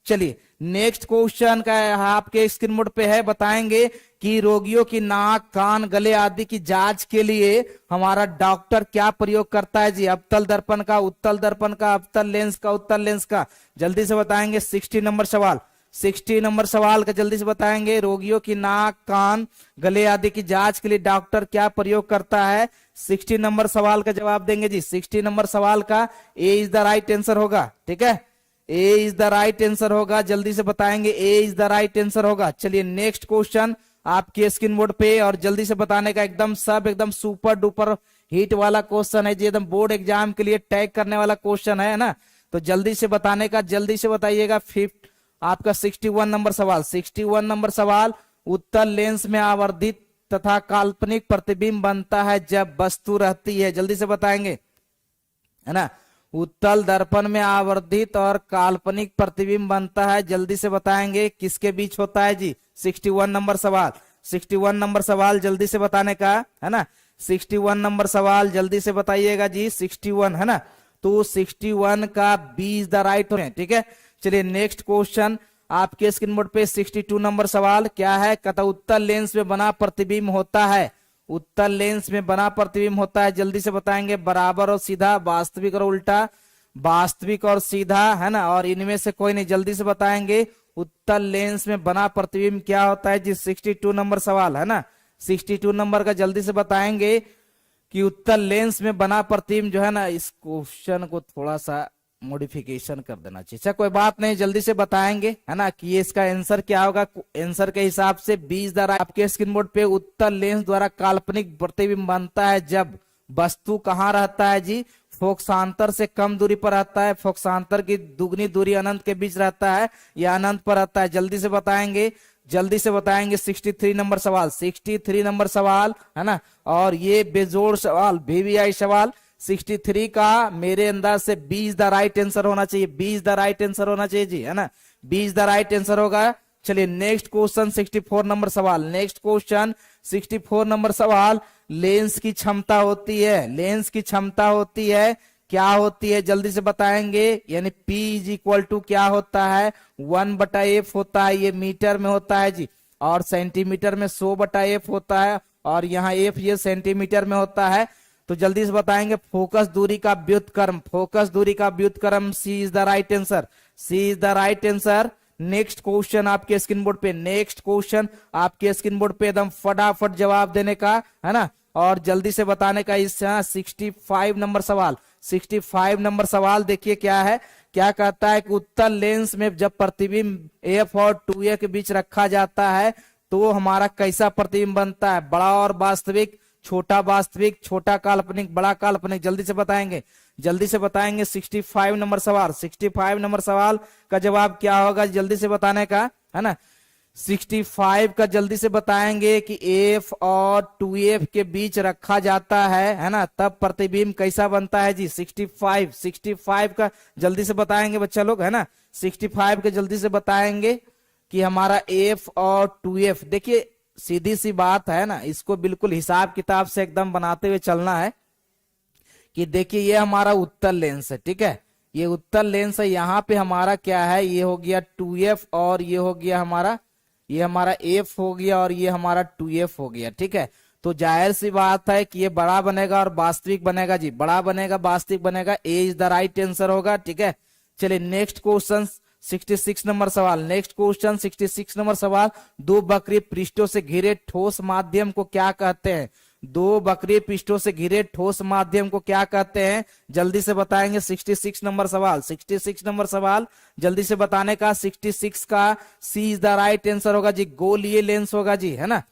[SPEAKER 2] चलिए नेक्स्ट क्वेश्चन का आपके स्क्रीन बोर्ड पे है, बताएंगे कि रोगियों की नाक, कान, गले आदि की जांच के लिए हमारा डॉक्टर क्या प्रयोग करता है जी। अवतल दर्पण का, उत्तल दर्पण का, अवतल लेंस का, उत्तल लेंस का। जल्दी से बताएंगे 60 नंबर सवाल, 60 नंबर सवाल का जल्दी से बताएंगे। रोगियों की नाक, कान, गले आदि की जांच के लिए डॉक्टर क्या प्रयोग करता है। 60 नंबर सवाल का जवाब देंगे जी। 60 नंबर सवाल का ए इज द राइट आंसर होगा, ठीक है। ए इज द राइट आंसर होगा, जल्दी से बताएंगे ए इज द राइट आंसर होगा। चलिए नेक्स्ट क्वेश्चन आपके स्क्रीन बोर्ड पे, और जल्दी से बताने का एकदम सब एकदम सुपर डुपर हिट वाला क्वेश्चन है जी, एकदम बोर्ड एग्जाम के लिए टैग करने वाला क्वेश्चन है ना। तो जल्दी से बताने का, जल्दी से बताइएगा। आपका 61 नंबर सवाल, 61 नंबर सवाल, उत्तल लेंस में आवर्धित तथा काल्पनिक प्रतिबिंब बनता है जब वस्तु रहती है। जल्दी से बताएंगे, है ना। उत्तल दर्पण में आवर्धित और काल्पनिक प्रतिबिंब बनता है, जल्दी से बताएंगे किसके बीच होता है जी। 61 नंबर सवाल, 61 नंबर सवाल जल्दी से बताने का, है ना। 61 नंबर सवाल जल्दी से बताइएगा जी, 61, है ना। तो 61 का बी इज द राइट है, ठीक है। चलिए नेक्स्ट क्वेश्चन आपके स्क्रीन बोर्ड पे 62 नंबर सवाल क्या है, कहता उत्तल लेंस में बना प्रतिबिंब होता है, उत्तल लेंस में बना प्रतिबिंब होता है। जल्दी से बताएंगे बराबर और सीधा, वास्तविक और उल्टा, वास्तविक और सीधा, है ना। और इनमें से कोई नहीं, जल्दी से बताएंगे उत्तल लेंस में बना प्रतिबिंब क्या होता है जी। 62 नंबर सवाल, है ना। 62 नंबर का जल्दी से बताएंगे कि उत्तल लेंस में बना प्रतिबिंब जो है ना, इस क्वेश्चन को थोड़ा सा मॉडिफिकेशन कर देना चाहिए। अच्छा कोई बात नहीं, जल्दी से बताएंगे, है ना, कि ये इसका आंसर क्या होगा। आंसर के हिसाब से 20 द्वारा आपके स्क्रीन बोर्ड पे उत्तल लेंस द्वारा काल्पनिक प्रतिबिंब बनता है जब वस्तु कहाँ रहता है जी, फोकसांतर से कम दूरी पर रहता है, फोकसांतर की दुगनी दूरी अनंत के बीच रहता है या अनंत पर रहता है। जल्दी से बताएंगे, जल्दी से बताएंगे। 63 नंबर सवाल, 63 नंबर सवाल, है ना। और ये बेजोड़ सवाल, वीवीआई सवाल 63 का मेरे अंदाज से 20 द राइट आंसर होना चाहिए, 20 द राइट आंसर होना चाहिए जी, है ना। 20 द राइट आंसर होगा। चलिए नेक्स्ट क्वेश्चन 64 नंबर सवाल, नेक्स्ट क्वेश्चन 64 नंबर सवाल, लेंस की क्षमता होती है, लेंस की क्षमता होती है, क्या होती है जल्दी से बताएंगे। यानी P इज इक्वल टू क्या होता है, 1/f होता है, ये मीटर में होता है जी, और सेंटीमीटर में 100/f होता है, और यहाँ f ये सेंटीमीटर में होता है। तो जल्दी से बताएंगे फोकस दूरी का व्युत्क्रम, फोकस दूरी का व्युत्क्रम C is the right answer, C is the right answer. Next question आपके स्क्रीन बोर्ड पे, नेक्स्ट क्वेश्चन आपके स्क्रीन बोर्ड पे एकदम फटाफट जवाब देने का, है ना, और जल्दी से बताने का। इस 65 नंबर सवाल, 65 नंबर सवाल देखिए क्या है, क्या कहता है कि उत्तल लेंस में जब प्रतिबिंब f और 2a के बीच रखा जाता है तो हमारा कैसा प्रतिबिंब बनता है, बड़ा और वास्तविक, छोटा वास्तविक, छोटा काल्पनिक, बड़ा काल्पनिक। जल्दी से बताएंगे, जल्दी से बताएंगे। 65 नंबर सवाल, 65 नंबर सवाल का जवाब क्या होगा जल्दी से बताने का, है ना। 65 का जल्दी से बताएंगे कि f और 2f के बीच रखा जाता है ना, तब प्रतिबिंब कैसा बनता है जी। 65 का जल्दी से बताएंगे बच्चा लोग, है ना। 65 के जल्दी से बताएंगे कि हमारा f और 2f, देखिए सीधी सी बात है ना, इसको बिल्कुल हिसाब किताब से एकदम बनाते हुए चलना है कि देखिए ये हमारा उत्तल लेंस है, ठीक है, ये उत्तल लेंस है। यहाँ पे हमारा क्या है, ये हो गया 2f और ये हो गया हमारा, ये हमारा f हो गया और ये हमारा 2f हो गया, ठीक है। तो जाहिर सी बात है कि ये बड़ा बनेगा और वास्तविक बनेगा जी, बड़ा बनेगा वास्तविक बनेगा, ए इज द राइट आंसर होगा, ठीक है। चलिए नेक्स्ट क्वेश्चन 66 नंबर सवाल, नेक्स्ट क्वेश्चन 66 नंबर सवाल, दो वक्रीय पृष्ठों से घिरे ठोस माध्यम को क्या कहते हैं? दो वक्रीय पृष्ठों से घिरे ठोस माध्यम को क्या कहते हैं? जल्दी से बताएंगे। 66 नंबर सवाल, 66 नंबर सवाल जल्दी से बताने का। 66 का C is the right answer होगा जी, गोलीय लेंस होगा जी, है ना।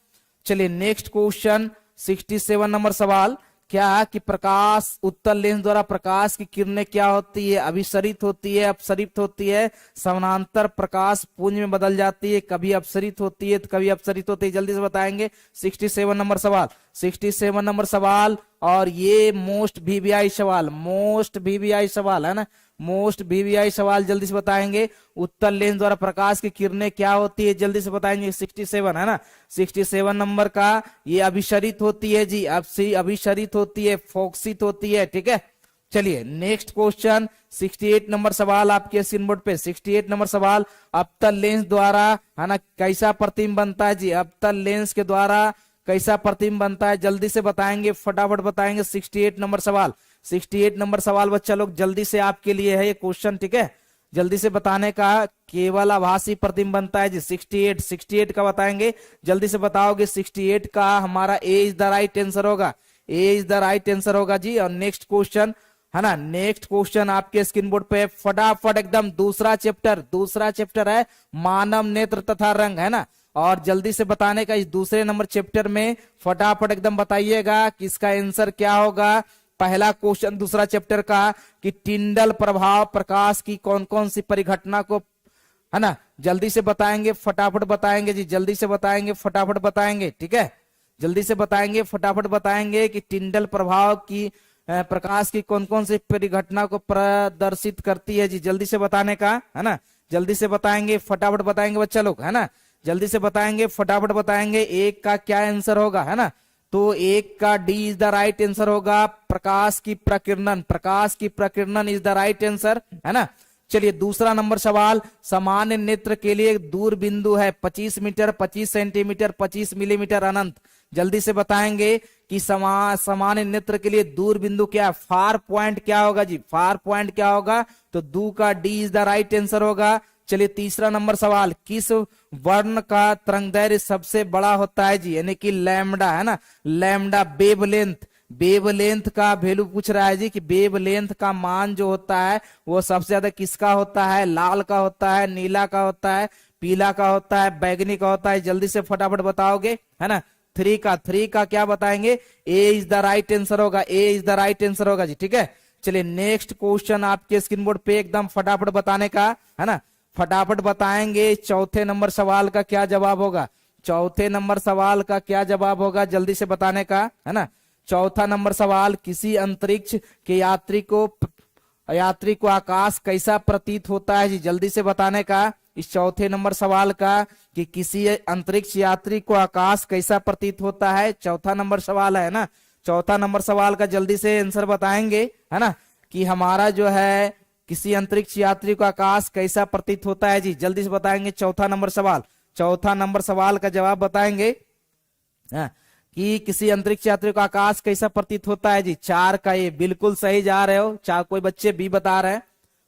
[SPEAKER 2] चलिए नेक्स्ट क्वेश्चन 67 नंबर सवाल, क्या कि प्रकाश उत्तल लेंस द्वारा प्रकाश की किरणें क्या होती है? अभिसरित होती है, अपसरित होती है, समानांतर प्रकाश पुंज में बदल जाती है, कभी अपसरित होती है तो कभी अपसरित होती है, जल्दी से बताएंगे। 67 नंबर सवाल, 67 नंबर सवाल, और ये मोस्ट वीवीआई सवाल, मोस्ट वीवीआई सवाल है ना, मोस्ट वीवीआई सवाल जल्दी से बताएंगे। उत्तल लेंस द्वारा प्रकाश की किरणें क्या होती है? जल्दी से बताएंगे। 67 है ना, 67 नंबर का ये अभिसरित होती है जी, अभिसरित होती है, फोक्सित होती है, ठीक है। चलिए नेक्स्ट क्वेश्चन 68 नंबर सवाल आपके स्क्रीन बोर्ड पे। 68 नंबर सवाल, अवतल लेंस द्वारा है ना कैसा प्रतिबिंब बनता है जी? अवतल लेंस के द्वारा कैसा प्रतिबिंब बनता है? जल्दी से बताएंगे, फटाफट बताएंगे। 68 नंबर सवाल, 68 नंबर सवाल बच्चा लोग जल्दी से आपके लिए है ये क्वेश्चन, ठीक है, जल्दी से बताने का। केवल आभासी प्रतिबिंब बनता है जी। 68 का बताएंगे, जल्दी से बताओगे। 68 का हमारा ए इज द राइट आंसर होगा, ए इज द राइट आंसर होगा जी। और नेक्स्ट क्वेश्चन है ना, नेक्स्ट क्वेश्चन आपके स्क्रीन बोर्ड पे फटाफट एकदम दूसरा चैप्टर है मानव नेत्र तथा रंग, है ना। और जल्दी से बताने का इस दूसरे नंबर चैप्टर में फटाफट एकदम बताइएगा कि इसका आंसर क्या होगा। पहला क्वेश्चन दूसरा चैप्टर का कि टिंडल प्रभाव प्रकाश की कौन कौन सी परिघटना को, है ना, जल्दी से बताएंगे, फटाफट बताएंगे जी, जल्दी से बताएंगे, फटाफट बताएंगे, ठीक है, जल्दी से बताएंगे, फटाफट बताएंगे कि टिंडल प्रभाव की प्रकाश की कौन कौन सी परिघटना को प्रदर्शित करती है जी, जल्दी से बताने का, है ना, जल्दी से बताएंगे, फटाफट बताएंगे बच्चा लोग, है ना, जल्दी से बताएंगे, फटाफट बताएंगे। एक का क्या आंसर होगा, है ना, तो एक का D is the right answer होगा, प्रकाश की प्रकीर्णन, प्रकाश की प्रकीर्णन इज द राइट आंसर, है ना। चलिए दूसरा नंबर सवाल, सामान्य नेत्र के लिए दूर बिंदु है 25 मीटर, 25 सेंटीमीटर, 25 मिलीमीटर अनंत, जल्दी से बताएंगे कि सामान्य नेत्र के लिए दूर बिंदु क्या, फार पॉइंट क्या होगा जी, फार पॉइंट क्या होगा, तो दो का D is the right answer होगा। चलिए तीसरा नंबर सवाल, किस वर्ण का तरंगदैर्घ्य सबसे बड़ा होता है जी, यानी कि लैम्डा, है ना, लैम्डा। वेवलेंथ का वैल्यू पूछ रहा है जी कि वेवलेंथ का मान जो होता है वो सबसे ज्यादा किसका होता है? लाल का होता है, नीला का होता है, पीला का होता है, बैगनी का होता है, जल्दी से फटाफट बताओगे, है ना। थ्री का क्या बताएंगे? ए इज द राइट आंसर होगा, ए इज द राइट आंसर होगा जी, ठीक है। चलिए नेक्स्ट क्वेश्चन आपके स्क्रीन बोर्ड पे एकदम फटाफट बताने का, है ना, फटाफट बताएंगे। चौथे नंबर सवाल का क्या जवाब होगा? चौथे नंबर सवाल का क्या जवाब होगा? जल्दी से बताने का, है ना। चौथा नंबर सवाल, किसी अंतरिक्ष के यात्री को आकाश कैसा प्रतीत होता है जी, जल्दी से बताने का। इस चौथे नंबर सवाल का कि किसी अंतरिक्ष यात्री को आकाश कैसा प्रतीत होता है, चौथा नंबर सवाल है ना। चौथा नंबर सवाल का जल्दी से आंसर बताएंगे, है ना, कि हमारा जो है किसी अंतरिक्ष यात्री को आकाश कैसा प्रतीत होता है जी, जल्दी से बताएंगे। चौथा नंबर सवाल, चौथा नंबर सवाल का जवाब बताएंगे कि किसी अंतरिक्ष यात्री को आकाश कैसा प्रतीत होता है जी। 4 का ये बिल्कुल सही जा रहे हो, चार कोई बच्चे बी बता रहे हैं,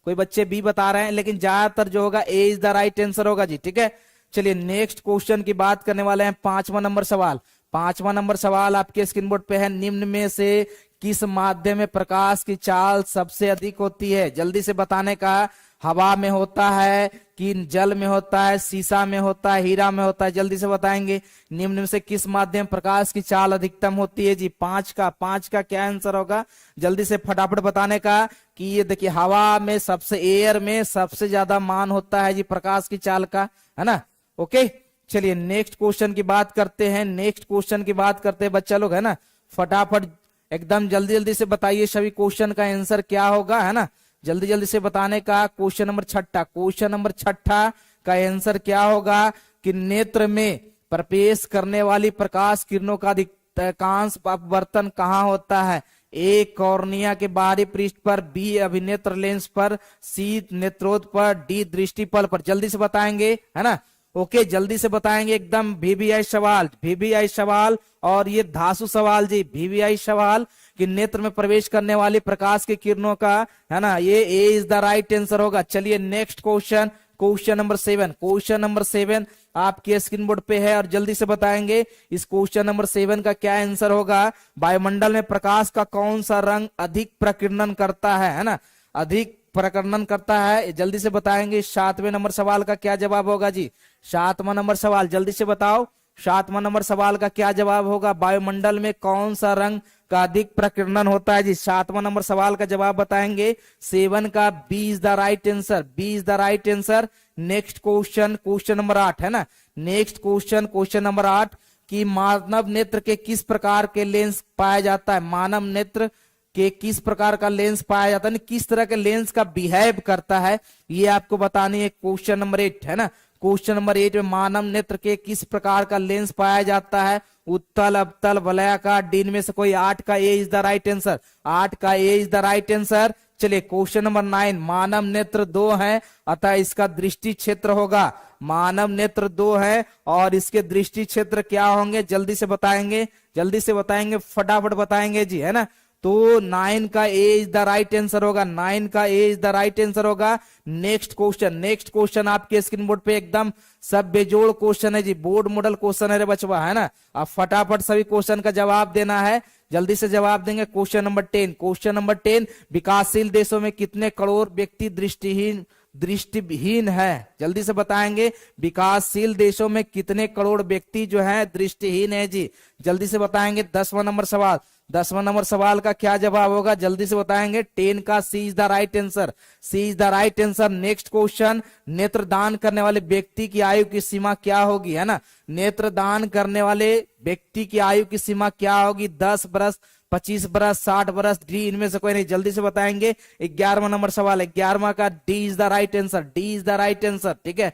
[SPEAKER 2] कोई बच्चे बी बता रहे हैं, लेकिन ज्यादातर जो होगा ए इज द राइट आंसर होगा जी, ठीक है। चलिए नेक्स्ट क्वेश्चन की बात करने वाले हैं। 5वां नंबर सवाल, 5वां नंबर सवाल आपके स्क्रीन बोर्ड पे है, निम्न में से किस माध्यम में प्रकाश की चाल सबसे अधिक होती है, जल्दी से बताने का। हवा में होता है कि जल में होता है, शीशा में होता है, हीरा में होता है, जल्दी से बताएंगे। निम्न में से किस माध्यम प्रकाश की चाल अधिकतम होती है जी? 5 का क्या आंसर होगा? जल्दी से फटाफट बताने का कि ये देखिए हवा में सबसे, एयर में सबसे ज्यादा मान होता है जी प्रकाश की चाल का, है ना। ओके चलिए नेक्स्ट क्वेश्चन की बात करते हैं, नेक्स्ट क्वेश्चन की बात करते हैं बच्चा लोग, है ना। फटाफट एकदम जल्दी जल्दी से बताइए सभी क्वेश्चन का आंसर क्या होगा, है ना, जल्दी जल्दी से बताने का। क्वेश्चन नंबर 6 का आंसर क्या होगा कि नेत्र में प्रवेश करने वाली प्रकाश किरणों का अधिकांश अपवर्तन कहाँ होता है? ए कॉर्निया के बाहरी पृष्ठ पर, बी अभिनेत्र लेंस पर, सी नेत्रोद पर, डी दृष्टिपल पर। जल्दी से बताएंगे, है ना? ओके, जल्दी से बताएंगे एकदम। वीवीआई सवाल, वीवीआई सवाल, और ये धांसू सवाल जी, वीवीआई सवाल कि नेत्र में प्रवेश करने वाली प्रकाश की किरणों का, है ना, ये ए इज द राइट आंसर होगा। चलिए next question, question number 7। Question number 7 आपके स्क्रीन बोर्ड पे है और जल्दी से बताएंगे इस क्वेश्चन नंबर 7 का क्या आंसर होगा। वायुमंडल में प्रकाश का कौन सा रंग अधिक प्रकीर्णन करता है ना? अधिक प्रकीर्णन करता है, जल्दी से बताएंगे। 7वें नंबर सवाल का क्या जवाब होगा जी? 7वां नंबर सवाल, जल्दी से बताओ। 7वां नंबर सवाल का क्या जवाब होगा? वायुमंडल में कौन सा रंग का अधिक प्रकीर्णन होता है जी? 7वां नंबर सवाल का जवाब बताएंगे 7 का B is the right answer, B is the right answer. Next question, question number 8 है ना। नेक्स्ट क्वेश्चन, क्वेश्चन नंबर 8 कि मानव नेत्र के किस प्रकार के लेंस पाया जाता है? मानव नेत्र के किस प्रकार का लेंस पाया जाता है, किस तरह के लेंस का बिहेव करता है, ये आपको बतानी है। क्वेश्चन नंबर 8 है ना। क्वेश्चन नंबर 8 में मानव नेत्र के किस प्रकार का लेंस पाया जाता है? उत्तल, अवतल, वलयाकार, डी में से कोई 8 का ए इज द राइट आंसर, 8 का ए इज द राइट आंसर। चलिए क्वेश्चन नंबर 9, मानव नेत्र 2 है, अतः इसका दृष्टि क्षेत्र होगा। मानव नेत्र 2 है और इसके दृष्टि क्षेत्र क्या होंगे? जल्दी से बताएंगे, जल्दी से बताएंगे, फटाफट बताएंगे जी, है ना। तो 9 का ए इज द राइट आंसर होगा, 9 का ए इज द राइट आंसर होगा। नेक्स्ट क्वेश्चन, नेक्स्ट क्वेश्चन आपके स्क्रीन बोर्ड पे एकदम सब बेजोड़ क्वेश्चन है जी, बोर्ड मॉडल क्वेश्चन है रे बचवा, है ना। अब फटाफट सभी क्वेश्चन का जवाब देना है, जल्दी से जवाब देंगे। क्वेश्चन नंबर 10, क्वेश्चन नंबर 10 विकासशील देशों में कितने करोड़ व्यक्ति दृष्टिहीन है? जल्दी से बताएंगे विकासशील देशों में कितने करोड़ व्यक्ति जो है दृष्टिहीन है जी? जल्दी से बताएंगे। 10वां नंबर सवाल, 10वां नंबर सवाल का क्या जवाब होगा? जल्दी से बताएंगे। 10 का C is the right answer, C is the right answer. Next question, नेत्रदान करने वाले व्यक्ति की आयु की सीमा क्या होगी, है ना। नेत्रदान करने वाले व्यक्ति की आयु की सीमा क्या होगी? 10 बरस, 25 बरस, 60 बरस, डी इनमें से कोई नहीं। जल्दी से बताएंगे। 11वां नंबर सवाल है, 11वां का D is the right answer, D is the right answer, ठीक है।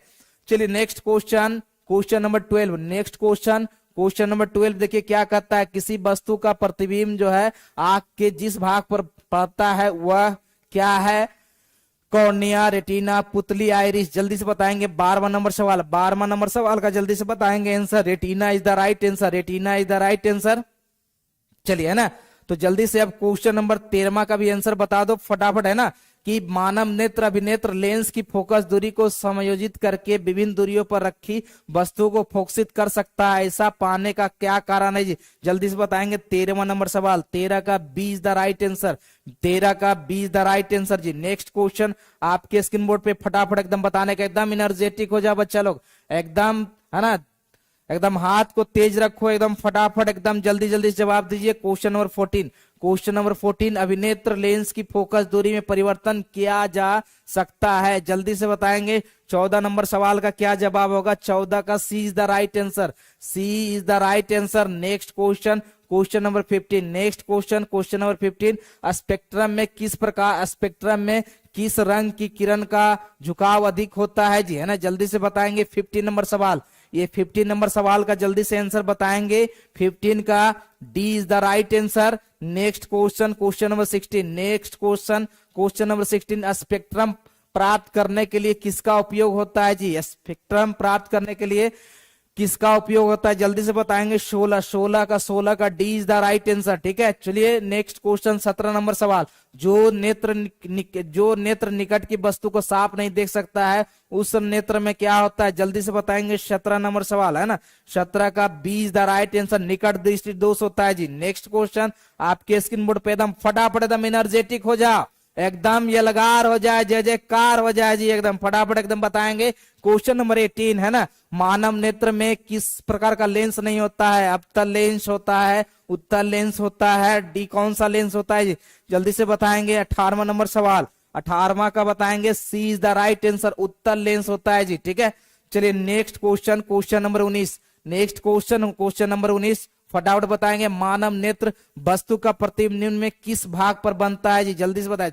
[SPEAKER 2] चलिए next question, question number 12। Next question, question number 12 देखिए क्या कहता है। किसी वस्तु का प्रतिबिंब जो है आंख के जिस भाग पर पड़ता है वह क्या है? कॉर्निया, रेटिना, पुतली, आइरिस। जल्दी से बताएंगे। 12वां नंबर सवाल, 12वां नंबर सवाल का जल्दी से बताएंगे answer. Retina is the right answer, retina is the right answer. चलिए, है ना। तो जल्दी से अब क्वेश्चन नंबर 13वां का भी आंसर बता दो फटाफट, है ना। कि मानव नेत्र अभिनेत्र लेंस की फोकस दूरी को समायोजित करके विभिन्न दूरियों पर रखी वस्तु को फोकसित कर सकता है, ऐसा पाने का क्या कारण है जी? जल्दी से बताएंगे। 13वां नंबर सवाल, 13 का B is the right answer, 13 का B is the right answer जी। नेक्स्ट क्वेश्चन आपके स्क्रीन बोर्ड पे फटाफट एकदम बताने का, एकदम एनर्जेटिक हो जाओ बच्चा लोग, एकदम, है ना, एकदम हाथ को तेज रखो, एकदम फटाफट, एकदम जल्दी जल्दी जवाब दीजिए। क्वेश्चन नंबर 14, क्वेश्चन नंबर 14 अभिनेत्र लेंस की फोकस दूरी में परिवर्तन किया जा सकता है? जल्दी से बताएंगे। 14 नंबर सवाल का क्या जवाब होगा? 14 का C is the right answer, C is the right answer. Next question, question number 15। Next question, question number 15 spectrum में किस प्रकार, स्पेक्ट्रम में किस रंग की किरण का झुकाव अधिक होता है जी, है ना। जल्दी से बताएंगे। 15 नंबर सवाल, ये 15 नंबर सवाल का जल्दी से आंसर बताएंगे। 15 का D is the right answer. Next question, question number 16। Next question, question number 16 spectrum प्राप्त करने के लिए किसका उपयोग होता है जी? स्पेक्ट्रम प्राप्त करने के लिए किसका उपयोग होता है? जल्दी से बताएंगे। 16 का D is the right answer, ठीक है। चलिए नेक्स्ट क्वेश्चन, 17 नंबर सवाल, जो नेत्र निकट की वस्तु को साफ नहीं देख सकता है उस नेत्र में क्या होता है? जल्दी से बताएंगे। 17 नंबर सवाल, है ना। 17 का B is the right answer, निकट दृष्टि दोष होता है जी। नेक्स्ट क्वेश्चन आपके स्क्रीन बोर्ड पे एकदम फटाफट, एकदम एनर्जेटिक हो जाओ, एकदम यलगार हो जाए, जय जयकार हो जाए जी, एकदम फटाफट एकदम बताएंगे। क्वेश्चन नंबर 18, है ना। मानव नेत्र में किस प्रकार का लेंस नहीं होता है? अवतल लेंस होता है, उत्तल लेंस होता है, डी कौन सा लेंस होता है जी? जल्दी से बताएंगे। 18वां नंबर सवाल, 18वां का बताएंगे। C is the right answer, उत्तल लेंस होता है जी, ठीक है। चलिए next question, question number 19। Next question, question number 19 फटाफट बताएंगे। मानव नेत्र वस्तु का प्रतिबिंब निम्न में किस भाग पर बनता है जी? जल्दी से बताएं,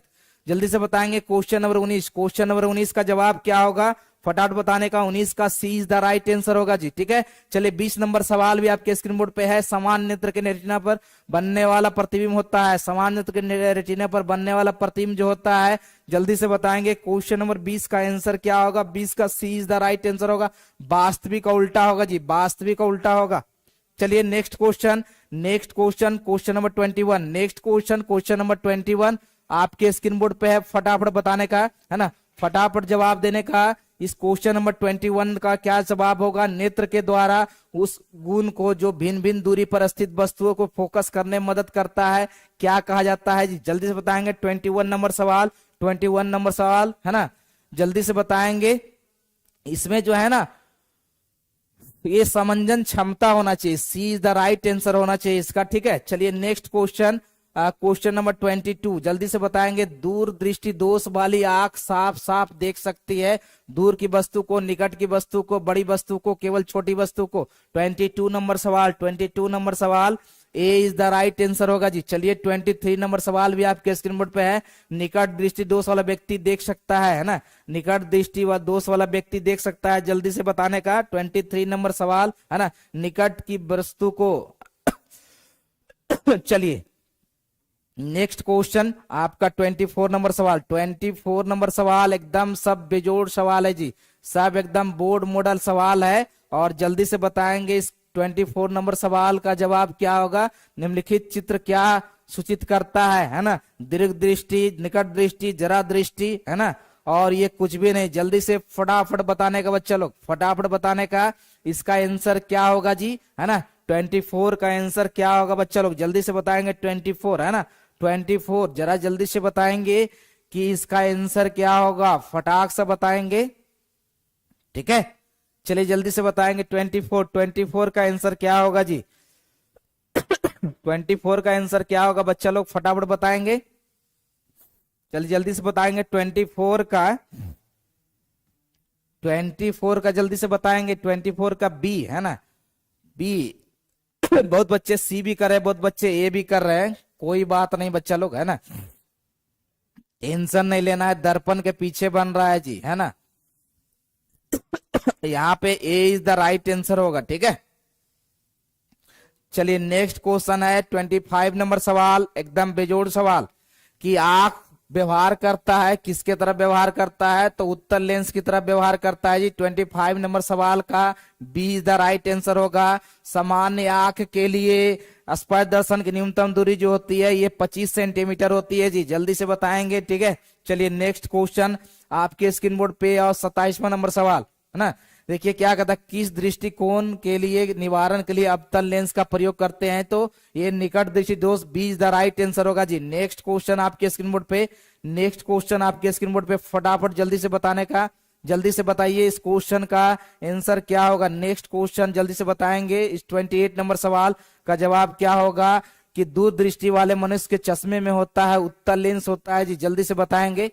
[SPEAKER 2] जल्दी से बताएंगे। क्वेश्चन नंबर 19, क्वेश्चन नंबर 19 का जवाब क्या होगा? फटाफट बताने का। 19 का C is the right answer होगा जी। ठीक है, चलिए 20 नंबर सवाल भी आपके स्क्रीन बोर्ड पे है। समान नेत्र के रेटिना पर बनने वाला प्रतिबिंब होता है, समान नेत्र के रेटिना पर बनने वाला प्रतिबिंब जो होता है, जल्दी से बताएंगे। क्वेश्चन नंबर 20 का आंसर क्या होगा? 20 का C is the right answer होगा। वास्तविक का उल्टा होगा जी, वास्तविक का उल्टा होगा। चलिए next question, question number 21। Next question number 21 आपके स्क्रीन बोर्ड पे है। फटाफट बताने का है ना, फटाफट जवाब देने का। इस क्वेश्चन नंबर 21 का क्या जवाब होगा? नेत्र के द्वारा उस गुण को जो भिन्न भिन्न दूरी पर स्थित वस्तुओं को फोकस करने में मदद करता है, क्या कहा जाता है जी? जल्दी से बताएंगे। 21 नंबर सवाल, 21 नंबर सवाल है ना, जल्दी से बताएंगे। इसमें जो है ना, ये समंजन क्षमता होना चाहिए, सी इज द राइट आंसर होना चाहिए इसका। ठीक है, चलिए नेक्स्ट क्वेश्चन नंबर 22 जल्दी से बताएंगे। दूर दृष्टि दोष वाली आंख साफ साफ देख सकती है दूर की वस्तु को, निकट की वस्तु को, बड़ी वस्तु को, केवल छोटी वस्तु को। 22 नंबर सवाल, 22 नंबर सवाल ए इज द राइट आंसर होगा जी। चलिए 23 नंबर सवाल भी आपके स्क्रीन बोर्ड पे है। निकट दृष्टि दोष वाला व्यक्ति देख सकता है ना, निकट दृष्टि व दोष वाला व्यक्ति देख सकता है, जल्दी से बताने का। 23 नंबर सवाल है ना, निकट की वस्तु को चलिए नेक्स्ट क्वेश्चन आपका 24 नंबर सवाल, 24 नंबर सवाल एकदम सब बेजोड़ सवाल है जी, सब एकदम बोर्ड मॉडल सवाल है। और जल्दी से बताएंगे इस 24 नंबर सवाल का जवाब क्या होगा? निम्नलिखित चित्र क्या सूचित करता है ना? दीर्घ दृष्टि, निकट दृष्टि, जरा दृष्टि, है ना, और ये कुछ भी नहीं। जल्दी से फटाफट बताने का बच्चा लोग, फटाफट बताने का। इसका आंसर क्या होगा जी, है ना? 24 का आंसर क्या होगा बच्चा लोग? जल्दी से बताएंगे। 24 है ना, 24 जरा जल्दी से बताएंगे कि इसका आंसर क्या होगा, फटाक से बताएंगे। ठीक है, चलिए जल्दी से बताएंगे। 24 का आंसर क्या होगा जी? 24 का आंसर क्या होगा बच्चा लोग, फटाफट बताएंगे। चलिए जल्दी से बताएंगे। 24 का जल्दी से बताएंगे। 24 का बी है ना, बी। बहुत बच्चे सी भी कर रहे हैं, बहुत बच्चे ए भी कर रहे हैं, कोई बात नहीं बच्चा लोग, है ना, टेंशन नहीं लेना है। दर्पण के पीछे बन रहा है जी, है ना। यहाँ पे ए इज द राइट आंसर होगा। ठीक है, चलिए नेक्स्ट क्वेश्चन है 25 नंबर सवाल, एकदम बेजोड़ सवाल कि आंख व्यवहार करता है किसके तरफ व्यवहार करता है? तो उत्तर लेंस की तरफ व्यवहार करता है जी। 25 नंबर सवाल का B is the right answer होगा। सामान्य आंख के लिए स्पर्श दर्शन की न्यूनतम दूरी जो होती है ये 25 सेंटीमीटर होती है जी, जल्दी से बताएंगे। ठीक है, चलिए नेक्स्ट क्वेश्चन आपके स्क्रीन बोर्ड पे और 27वां नंबर सवाल है ना, देखिए क्या कहता है, किस दृष्टिकोण के लिए निवारण के लिए अवतल लेंस का प्रयोग करते हैं? तो ये निकट दृष्टि दोष B is the right answer होगा जी। नेक्स्ट क्वेश्चन आपके स्क्रीन बोर्ड पे, नेक्स्ट क्वेश्चन आपके स्क्रीन बोर्ड पे, फटाफट जल्दी से बताने का। जल्दी से बताइए इस क्वेश्चन का आंसर क्या होगा। नेक्स्ट क्वेश्चन जल्दी से बताएंगे। इस 28 नंबर सवाल का जवाब क्या होगा कि दूर दृष्टि वाले मनुष्य के चश्मे में होता है उत्तल लेंस होता है जी, जल्दी से बताएंगे।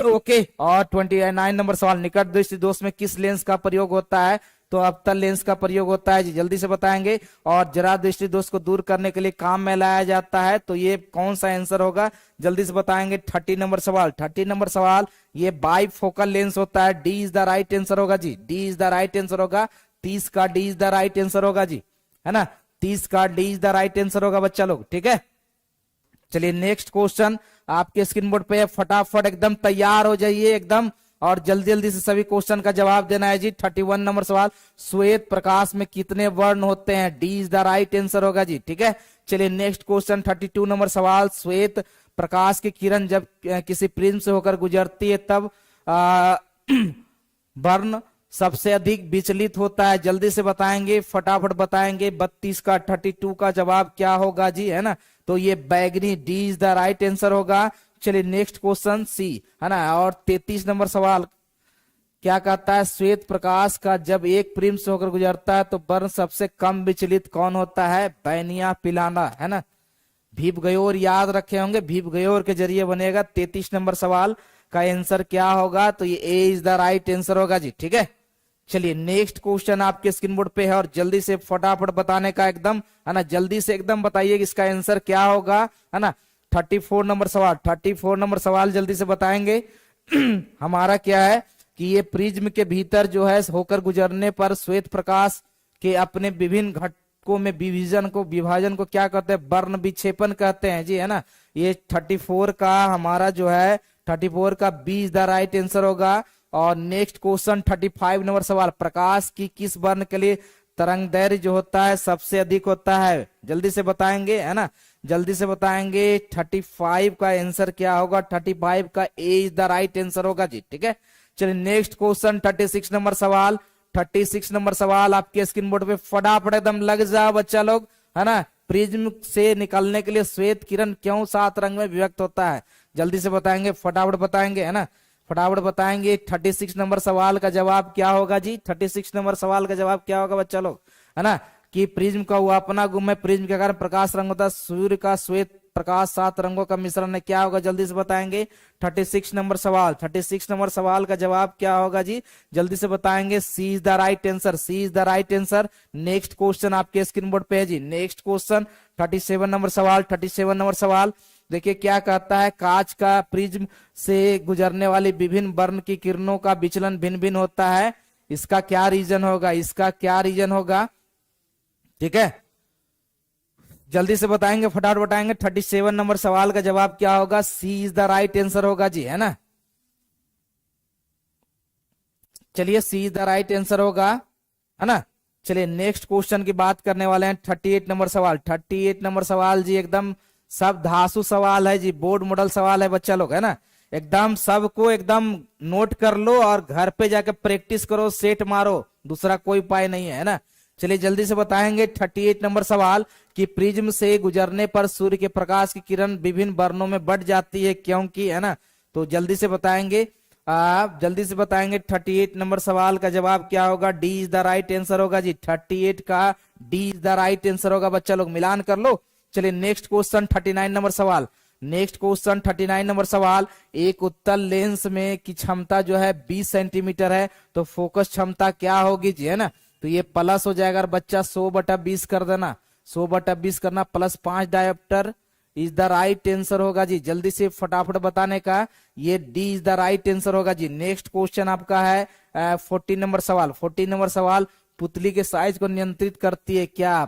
[SPEAKER 2] ओके, और 29 नंबर सवाल, निकट दृष्टि दोष में किस लेंस का प्रयोग होता है? तो अवतल लेंस का प्रयोग होता है जी, जल्दी से बताएंगे। और जरा दृष्टि दोष को दूर करने के लिए काम में लाया जाता है, तो ये कौन सा आंसर होगा? जल्दी से बताएंगे। 30 नंबर सवाल, 30 नंबर सवाल, ये बाइफोकल लेंस होता है, D is the right answer होगा जी, D is the right answer होगा। 30 का D is the right answer होगा जी, है ना, 30 का D is the right answer होगा बच्चा लोग। ठीक है, चलिए नेक्स्ट क्वेश्चन आपके स्क्रीन बोर्ड पे, फटाफट एकदम तैयार हो जाइए एकदम, और जल्दी जल्दी से सभी क्वेश्चन का जवाब देना है जी। 31 नंबर सवाल, श्वेत प्रकाश में कितने वर्ण होते हैं? D is the right answer होगा जी। ठीक है, चलिए नेक्स्ट क्वेश्चन 32 नंबर सवाल, श्वेत प्रकाश की किरण जब किसी प्रिज्म से होकर गुजरती है तब वर्ण सबसे अधिक विचलित होता है, जल्दी से बताएंगे, फटाफट बताएंगे। 32 का 32 का जवाब क्या होगा जी, है ना, तो ये बैगनी, D is the right answer होगा। चलिए नेक्स्ट क्वेश्चन सी, है ना, और 33 नंबर सवाल क्या कहता है, श्वेत प्रकाश का जब एक प्रिज्म से होकर गुजरता है तो वर्ण सबसे कम विचलित कौन होता है? बैनिया पिलाना, है ना, भीप गयोर याद रखे होंगे, भीप गयोर के जरिए बनेगा। 33 नंबर सवाल का आंसर क्या होगा? तो ये ए इज द राइट आंसर होगा जी। ठीक है, चलिए नेक्स्ट क्वेश्चन आपके स्क्रीन बोर्ड पे है, और जल्दी से फटाफट बताने का एकदम, है ना, जल्दी से एकदम बताइए कि इसका आंसर क्या होगा, है ना। 34 नंबर सवाल, 34 नंबर सवाल जल्दी से बताएंगे। हमारा क्या है कि ये प्रिज्म के भीतर जो है होकर गुजरने पर श्वेत प्रकाश के अपने विभिन्न घटकों में विभाजन को क्या कहते हैं, वर्ण विक्षेपण कहते हैं जी, है ना। ये 34 का हमारा जो है 34 का B is the right answer होगा। और नेक्स्ट क्वेश्चन 35 नंबर सवाल, प्रकाश की किस वर्ण के लिए तरंग दैर्घ्य जो होता है सबसे अधिक होता है, जल्दी से बताएंगे, है ना, जल्दी से बताएंगे। 35 का आंसर क्या होगा, 35 का ए इज द राइट आंसर होगा जी, ठीक है। चलिए नेक्स्ट क्वेश्चन 36 नंबर सवाल, 36 नंबर सवाल आपके स्क्रीन बोर्ड पे फटाफट एकदम लग जाओ बच्चा लोग, है ना। प्रिज्म से निकलने के लिए श्वेत किरण क्यों 7 रंग में विभक्त होता है, जल्दी से बताएंगे, फटाफट बताएंगे, है ना, फटाफट बताएंगे। 36 नंबर सवाल का जवाब क्या होगा जी, 36 नंबर सवाल का जवाब क्या होगा बच्चा लोग, है ना, कि प्रिज्म का वो अपना गुण है, प्रिज्म के कारण प्रकाश रंग होता है, सूर्य का श्वेत प्रकाश 7 रंगों का मिश्रण है, क्या होगा जल्दी से बताएंगे। 36 नंबर सवाल, 36 नंबर सवाल का जवाब क्या होगा जी, जल्दी से बताएंगे। C is the right answer, C is the right answer. Next question आपके स्क्रीन बोर्ड पे है जी, नेक्स्ट क्वेश्चन 37 नंबर सवाल, 37 नंबर सवाल देखिए क्या कहता है, कांच का प्रिज्म से गुजरने वाली विभिन्न वर्ण की किरणों का विचलन भिन्न भिन्न होता है, इसका क्या रीजन होगा, इसका क्या रीजन होगा, ठीक है, जल्दी से बताएंगे, फटाफट बताएंगे। 37 नंबर सवाल का जवाब क्या होगा, सी इज द राइट आंसर होगा जी, है ना। चलिए सी इज द राइट आंसर होगा, है ना। चलिए नेक्स्ट क्वेश्चन की बात करने वाले हैं, 38 नंबर सवाल, 38 नंबर सवाल जी एकदम सब धांसू सवाल है जी, बोर्ड मॉडल सवाल है बच्चा लोग, है ना। एकदम सबको एकदम नोट कर लो और घर पे जाके प्रैक्टिस करो, सेट मारो, दूसरा कोई उपाय नहीं है ना। चलिए जल्दी से बताएंगे 38 नंबर सवाल कि प्रिज्म से गुजरने पर सूर्य के प्रकाश की किरण विभिन्न वर्णों में बढ़ जाती है क्योंकि, है ना, तो जल्दी से बताएंगे, आप जल्दी से बताएंगे। 38 नंबर सवाल का जवाब क्या होगा, D is the right answer होगा जी, 38 का D is the right answer होगा बच्चा लोग, मिलान कर लो। चलिए नेक्स्ट क्वेश्चन 39 नंबर सवाल, नेक्स्ट क्वेश्चन 39 नंबर सवाल, एक उत्तल लेंस में की क्षमता जो है 20 सेंटीमीटर है, तो फोकस क्षमता क्या होगी जी, है ना, तो ये प्लस हो जाएगा बच्चा, 100/20 कर देना, 100/20 करना, plus 5 dioptre is the right answer होगा जी, जल्दी से फटाफट बताने का, ये D is the right answer होगा जी। नेक्स्ट क्वेश्चन आपका है 40 नंबर सवाल, 40 नंबर सवाल, पुतली के साइज को नियंत्रित करती है क्या,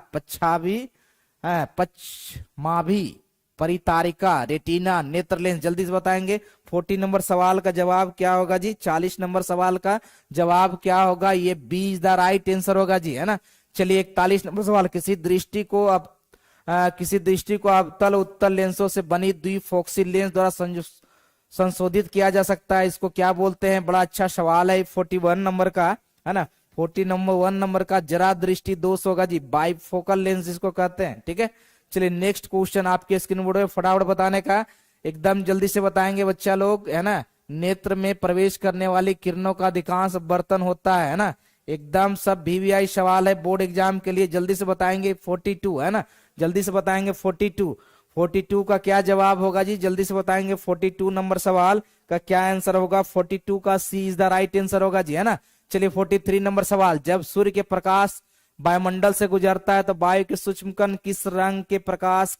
[SPEAKER 2] पश्चमाभी परितारिका, रेटिना, नेत्र लेंस, जल्दी से बताएंगे। 40 नंबर सवाल का जवाब क्या होगा जी, 40 नंबर सवाल का जवाब क्या होगा, ये B is the right answer होगा जी, है ना। चलिए 41 नंबर सवाल, किसी दृष्टि को अवतल उत्तल लेंसों से बनी द्विफोक्सी लेंस द्वारा संशोधित किया जा सकता है, इसको क्या बोलते हैं, बड़ा अच्छा सवाल है 41 नंबर का, है ना। 41 नंबर का जरा दृष्टि दोष होगा जी, बाइफोकल लेंस इसको कहते हैं, ठीक है। चलिए नेक्स्ट क्वेश्चन आपके स्क्रीन बोर्ड पे फटाफट बताने का, एकदम जल्दी से बताएंगे बच्चा लोग, है ना। नेत्र में प्रवेश करने वाली किरणों का अधिकांश बर्तन होता है ना, एकदम सब वीवीआई सवाल है बोर्ड एग्जाम के लिए, जल्दी से बताएंगे। 42 है ना, जल्दी से बताएंगे। 42 का क्या जवाब होगा जी, जल्दी से बताएंगे। 42 नंबर सवाल का क्या आंसर होगा, 42 का C is the right answer होगा जी, है ना। चलिए 43 नंबर सवाल, जब सूर्य के प्रकाश वायुमंडल से गुजरता है तो वायु के सूक्ष्मकण किस रंग के प्रकाश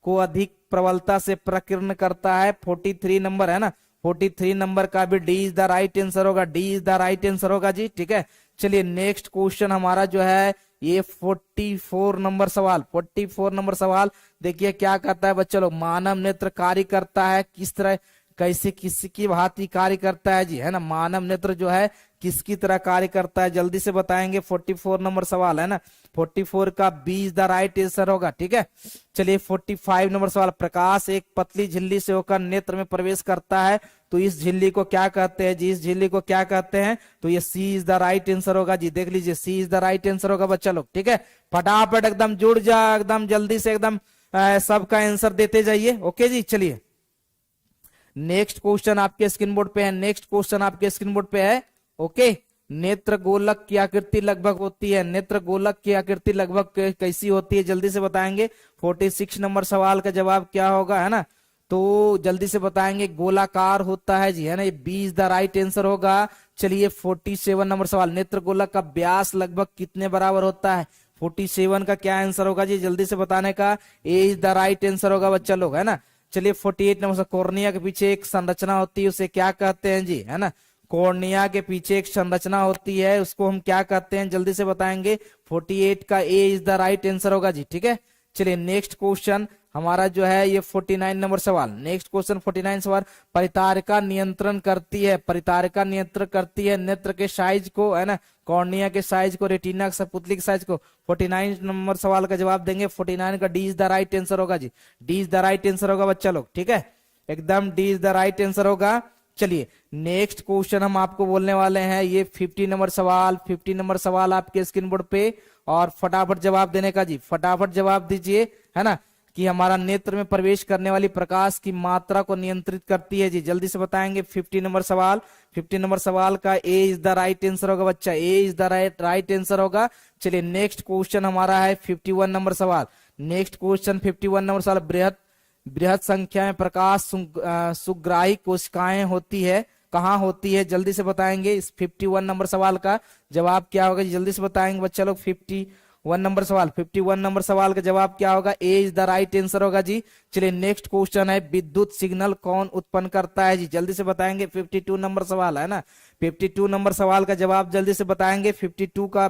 [SPEAKER 2] को अधिक प्रबलता से प्रकीर्ण करता है, 43 नंबर है ना, 43 नंबर का भी D is the right answer होगा, D is the right answer होगा जी, ठीक है। चलिए नेक्स्ट क्वेश्चन हमारा जो है ये 44 नंबर सवाल, 44 नंबर सवाल देखिए क्या कहता है बच्चों लोग, मानव नेत्र कार्य करता है किस तरह, कैसे किसकी भांति कार्य करता है जी, है ना, मानव नेत्र जो है किसकी तरह कार्य करता है, जल्दी से बताएंगे। 44 नंबर सवाल है ना, 44 का B is the right answer होगा, ठीक है। चलिए 45 नंबर सवाल, प्रकाश एक पतली झिल्ली से होकर नेत्र में प्रवेश करता है तो इस झिल्ली को क्या कहते हैं जी, इस झिल्ली को क्या कहते हैं, तो ये सी इज द राइट आंसर होगा जी, देख लीजिए सी इज द राइट आंसर होगा बच्चा लोग, ठीक है। फटाफट एकदम जुड़ जा, एकदम जल्दी से एकदम सबका आंसर देते जाइए, ओके जी। चलिए नेक्स्ट क्वेश्चन आपके स्क्रीन बोर्ड पे है, नेक्स्ट क्वेश्चन आपके स्क्रीन बोर्ड पे है, ओके। नेत्र गोलक की आकृति लगभग होती है, नेत्र गोलक की आकृति लगभग कैसी होती है, जल्दी से बताएंगे। 46 नंबर सवाल का जवाब क्या होगा, है ना, तो जल्दी से बताएंगे, गोलाकार होता है जी, है ना, ये B is the right answer होगा। चलिए 47 नंबर सवाल, नेत्र गोलक का व्यास लगभग कितने बराबर होता है, 47 का क्या आंसर होगा जी, जल्दी से बताने का, ए इज द राइट आंसर होगा बच्चा लोग, है ना। चलिए 48 नंबर, कॉर्निया के पीछे एक संरचना होती है उसे क्या कहते हैं जी, है ना, कॉर्निया के पीछे एक संरचना होती है, उसको हम क्या कहते हैं जल्दी से बताएंगे। 48 का ए इज द राइट आंसर होगा जी। ठीक है, चलिए नेक्स्ट क्वेश्चन हमारा जो है ये 49 नंबर सवाल। नेक्स्ट क्वेश्चन 49 सवाल, परितारिका नियंत्रण करती है, परितारिका नियंत्रण करती है नेत्र के साइज को, है ना, कॉर्निया के साइज को, रेटिना के पुतली के साइज को। 49 नंबर सवाल का जवाब देंगे 49 का D is the right answer होगा जी। D is the right answer होगा बच्चा लोग। ठीक है, एकदम D is the right answer होगा। चलिए नेक्स्ट क्वेश्चन हम आपको बोलने वाले हैं, ये 50 नंबर सवाल। 50 नंबर सवाल आपके स्क्रीन बोर्ड पे, और फटाफट जवाब देने का जी, फटाफट जवाब दीजिए, है ना, कि हमारा नेत्र में प्रवेश करने वाली प्रकाश की मात्रा को नियंत्रित करती है जी। जल्दी से बताएंगे 50 नंबर सवाल। 50 नंबर सवाल का ए इज द राइट आंसर होगा बच्चा, ए इज द राइट आंसर होगा। चलिए नेक्स्ट क्वेश्चन हमारा है 51 नंबर सवाल। नेक्स्ट क्वेश्चन 51 नंबर सवाल, बृहद संख्या में प्रकाश सुग्राही कोशिकाएं होती है, कहाँ होती है, जल्दी से बताएंगे। इस 51 नंबर सवाल का जवाब क्या होगा जी, जल्दी से बताएंगे बच्चा लोग। 51 नंबर सवाल, 51 नंबर सवाल का जवाब क्या होगा, ए इज द राइट आंसर होगा जी। चलिए नेक्स्ट क्वेश्चन है, विद्युत सिग्नल कौन उत्पन्न करता है जी, जल्दी से बताएंगे। 52 नंबर सवाल है ना, 52 नंबर सवाल का जवाब जल्दी से बताएंगे। 52 का,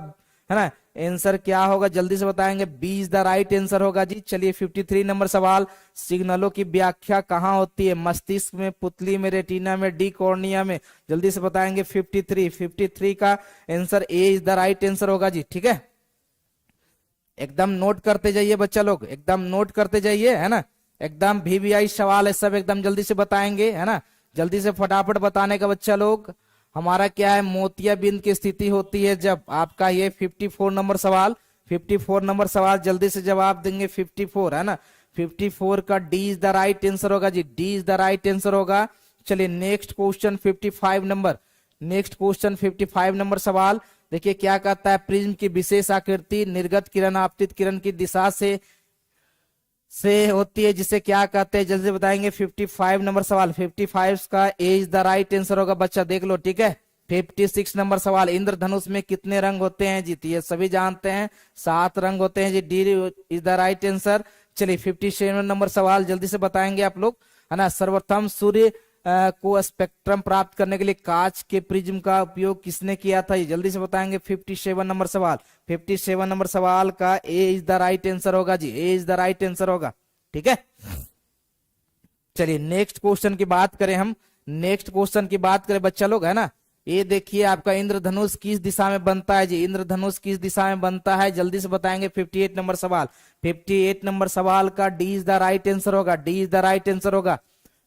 [SPEAKER 2] है ना, आंसर क्या होगा, जल्दी से बताएंगे। B is the right answer होगा जी। चलिए 53 नंबर सवाल, सिग्नलों की व्याख्या कहाँ होती है, मस्तिष्क में, पुतली में, रेटिना में, डी कॉर्निया में, जल्दी से बताएंगे। 53 का answer A is the right answer होगा जी। ठीक है, एकदम नोट करते जाइए बच्चा लोग, एकदम नोट करते जाइए, है ना, एकदम VVI सवाल है सब, एकदम जल्दी से बताएंगे, है ना, जल्दी से फटाफट बताने का बच्चा लोग। हमारा क्या है, मोतियाबिंद की स्थिति होती है जब, आपका ये 54 नंबर सवाल। 54 नंबर सवाल जल्दी से जवाब देंगे। 54 है ना, 54 का D is the right answer होगा जी, D is the right answer होगा। चलिए नेक्स्ट क्वेश्चन 55 नंबर, नेक्स्ट क्वेश्चन 55 नंबर सवाल देखिए क्या कहता है, प्रिज्म की विशेष आकृति निर्गत किरण आपतित किरण की दिशा से होती है, जिसे क्या कहते हैं, जल्दी बताएंगे। 55 नंबर सवाल, 55 का ए इज द राइट आंसर होगा बच्चा, देख लो। ठीक है, 56 नंबर सवाल, इंद्रधनुष में कितने रंग होते हैं जी, तो ये सभी जानते हैं 7 रंग होते हैं जी, D is the right answer. चलिए 57 नंबर सवाल जल्दी से बताएंगे आप लोग, है ना, सर्वप्रथम सूर्य को स्पेक्ट्रम प्राप्त करने के लिए कांच के प्रिज्म का उपयोग किसने किया था, ये जल्दी से बताएंगे। 57 नंबर सवाल, 57 नंबर सवाल का ए इज द राइट आंसर होगा जी, ए इज द राइट आंसर होगा। ठीक है, चलिए नेक्स्ट क्वेश्चन की बात करें हम, नेक्स्ट क्वेश्चन की बात करें बच्चा लोग, है ना, ये देखिए आपका इंद्रधनुष किस दिशा में बनता है जी, इंद्रधनुष किस दिशा में बनता है, जल्दी से बताएंगे। 58 नंबर सवाल, 58 नंबर सवाल का D is the right answer होगा, D is the right answer होगा।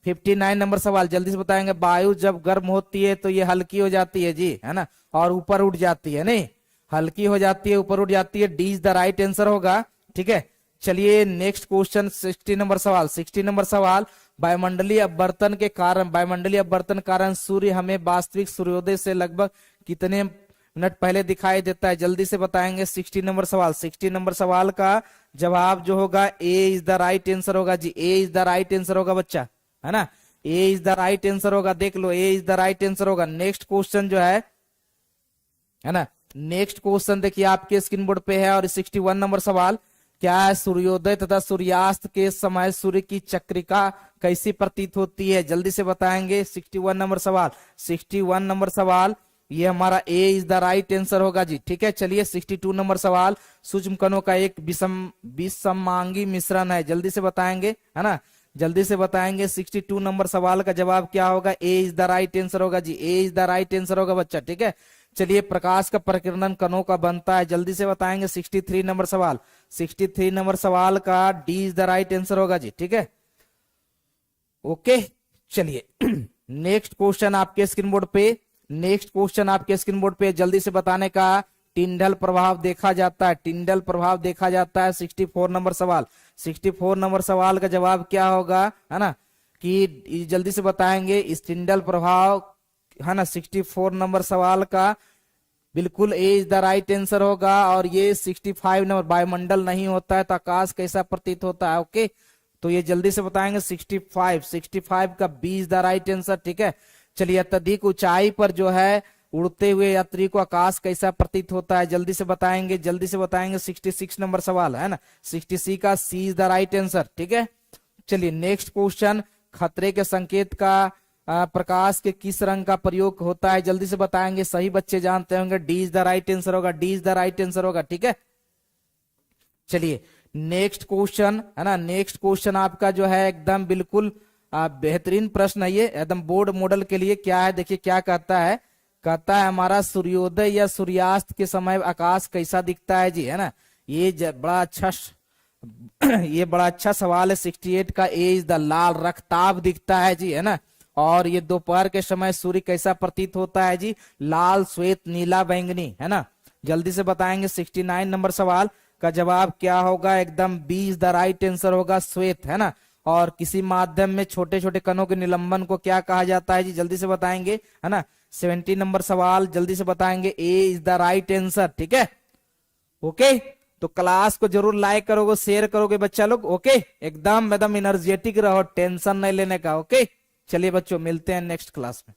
[SPEAKER 2] 59 नंबर सवाल जल्दी से बताएंगे, वायु जब गर्म होती है तो ये हल्की हो जाती है जी, है ना, और ऊपर उठ जाती है, नहीं, हल्की हो जाती है, ऊपर उठ जाती है, D is the right answer होगा। ठीक है, चलिए नेक्स्ट क्वेश्चन 60 नंबर सवाल, 60 नंबर सवाल, वायुमंडलीय अपवर्तन के कारण, वायुमंडलीय अपवर्तन कारण सूर्य हमें वास्तविक सूर्योदय से लगभग कितने मिनट पहले दिखाई देता है, जल्दी से बताएंगे। 60 नंबर सवाल, 60 नंबर सवाल का जवाब जो होगा ए इज द राइट आंसर होगा जी, ए इज द राइट आंसर होगा बच्चा, है ना, ए इज द राइट आंसर होगा, देख लो, ए इज द राइट आंसर होगा। नेक्स्ट क्वेश्चन जो है ना, नेक्स्ट क्वेश्चन देखिए आपके स्क्रीन बोर्ड पे है, और 61 नंबर सवाल, क्या है, सूर्योदय तथा सूर्यास्त के समय सूर्य की चक्रिका कैसी प्रतीत होती है, जल्दी से बताएंगे। 61 नंबर सवाल, 61 नंबर सवाल, ये हमारा ए इज द राइट आंसर होगा जी। ठीक है, चलिए 62 नंबर सवाल, सूक्ष्म कणों का एक विषमांगी मिश्रण है, जल्दी से बताएंगे, है ना, जल्दी से बताएंगे। 62 नंबर सवाल का जवाब क्या होगा, ए इज द राइट आंसर होगा जी, ए इज द राइट आंसर होगा बच्चा। ठीक है, चलिए प्रकाश का प्रकीर्णन कणों का बनता है, जल्दी से बताएंगे। 63 नंबर सवाल, 63 नंबर सवाल का D is the right answer होगा जी। ठीक है, ओके, चलिए नेक्स्ट क्वेश्चन आपके स्क्रीन बोर्ड पे, नेक्स्ट क्वेश्चन आपके स्क्रीन बोर्ड पे जल्दी से बताने का, टिंडल प्रभाव देखा जाता है, टिंडल प्रभाव देखा जाता है। 64 नंबर सवाल, 64 नंबर सवाल का जवाब क्या होगा, है ना, कि जल्दी से बताएंगे इस टिंडल प्रभाव, है ना। 64 नंबर सवाल का बिल्कुल ए इज द राइट आंसर होगा। और ये 65 नंबर, वायुमंडल नहीं होता है तो आकाश कैसा प्रतीत होता है, ओके, तो ये जल्दी से बताएंगे। 65 का B is the right answer. ठीक है, चलिए अत्यधिक ऊंचाई पर जो है उड़ते हुए यात्री को आकाश कैसा प्रतीत होता है, जल्दी से बताएंगे, जल्दी से बताएंगे। 66 नंबर सवाल, है ना, 66 का C is the right answer. ठीक है, चलिए नेक्स्ट क्वेश्चन, खतरे के संकेत का प्रकाश के किस रंग का प्रयोग होता है, जल्दी से बताएंगे। सही बच्चे जानते होंगे, D is the right answer होगा, D is the right answer होगा। ठीक है, चलिए नेक्स्ट क्वेश्चन है ना। नेक्स्ट क्वेश्चन आपका जो है एकदम बिल्कुल बेहतरीन प्रश्न है ये, एकदम बोर्ड मॉडल के लिए। क्या है देखिए, क्या कहता है, कहता है हमारा सूर्योदय या सूर्यास्त के समय आकाश कैसा दिखता है जी, है ना। ये बड़ा अच्छा ये बड़ा अच्छा सवाल है। 68 का ए इज द लाल रक्ताब दिखता है जी, है ना। और ये दोपहर के समय सूर्य कैसा प्रतीत होता है जी, लाल श्वेत नीला बैंगनी, है ना। जल्दी से बताएंगे। 69 नंबर सवाल का जवाब क्या होगा, एकदम B is the right answer होगा, श्वेत, है ना। और किसी माध्यम में छोटे छोटे कणों के निलंबन को क्या कहा जाता है जी, जल्दी से बताएंगे, है ना। 70 नंबर सवाल जल्दी से बताएंगे, ए इज द राइट आंसर। ठीक है, ओके। तो क्लास को जरूर लाइक करोगे, शेयर करोगे बच्चा लोग, ओके। एकदम एनर्जेटिक रहो, टेंशन नहीं लेने का, ओके। चलिए बच्चों, मिलते हैं नेक्स्ट क्लास में।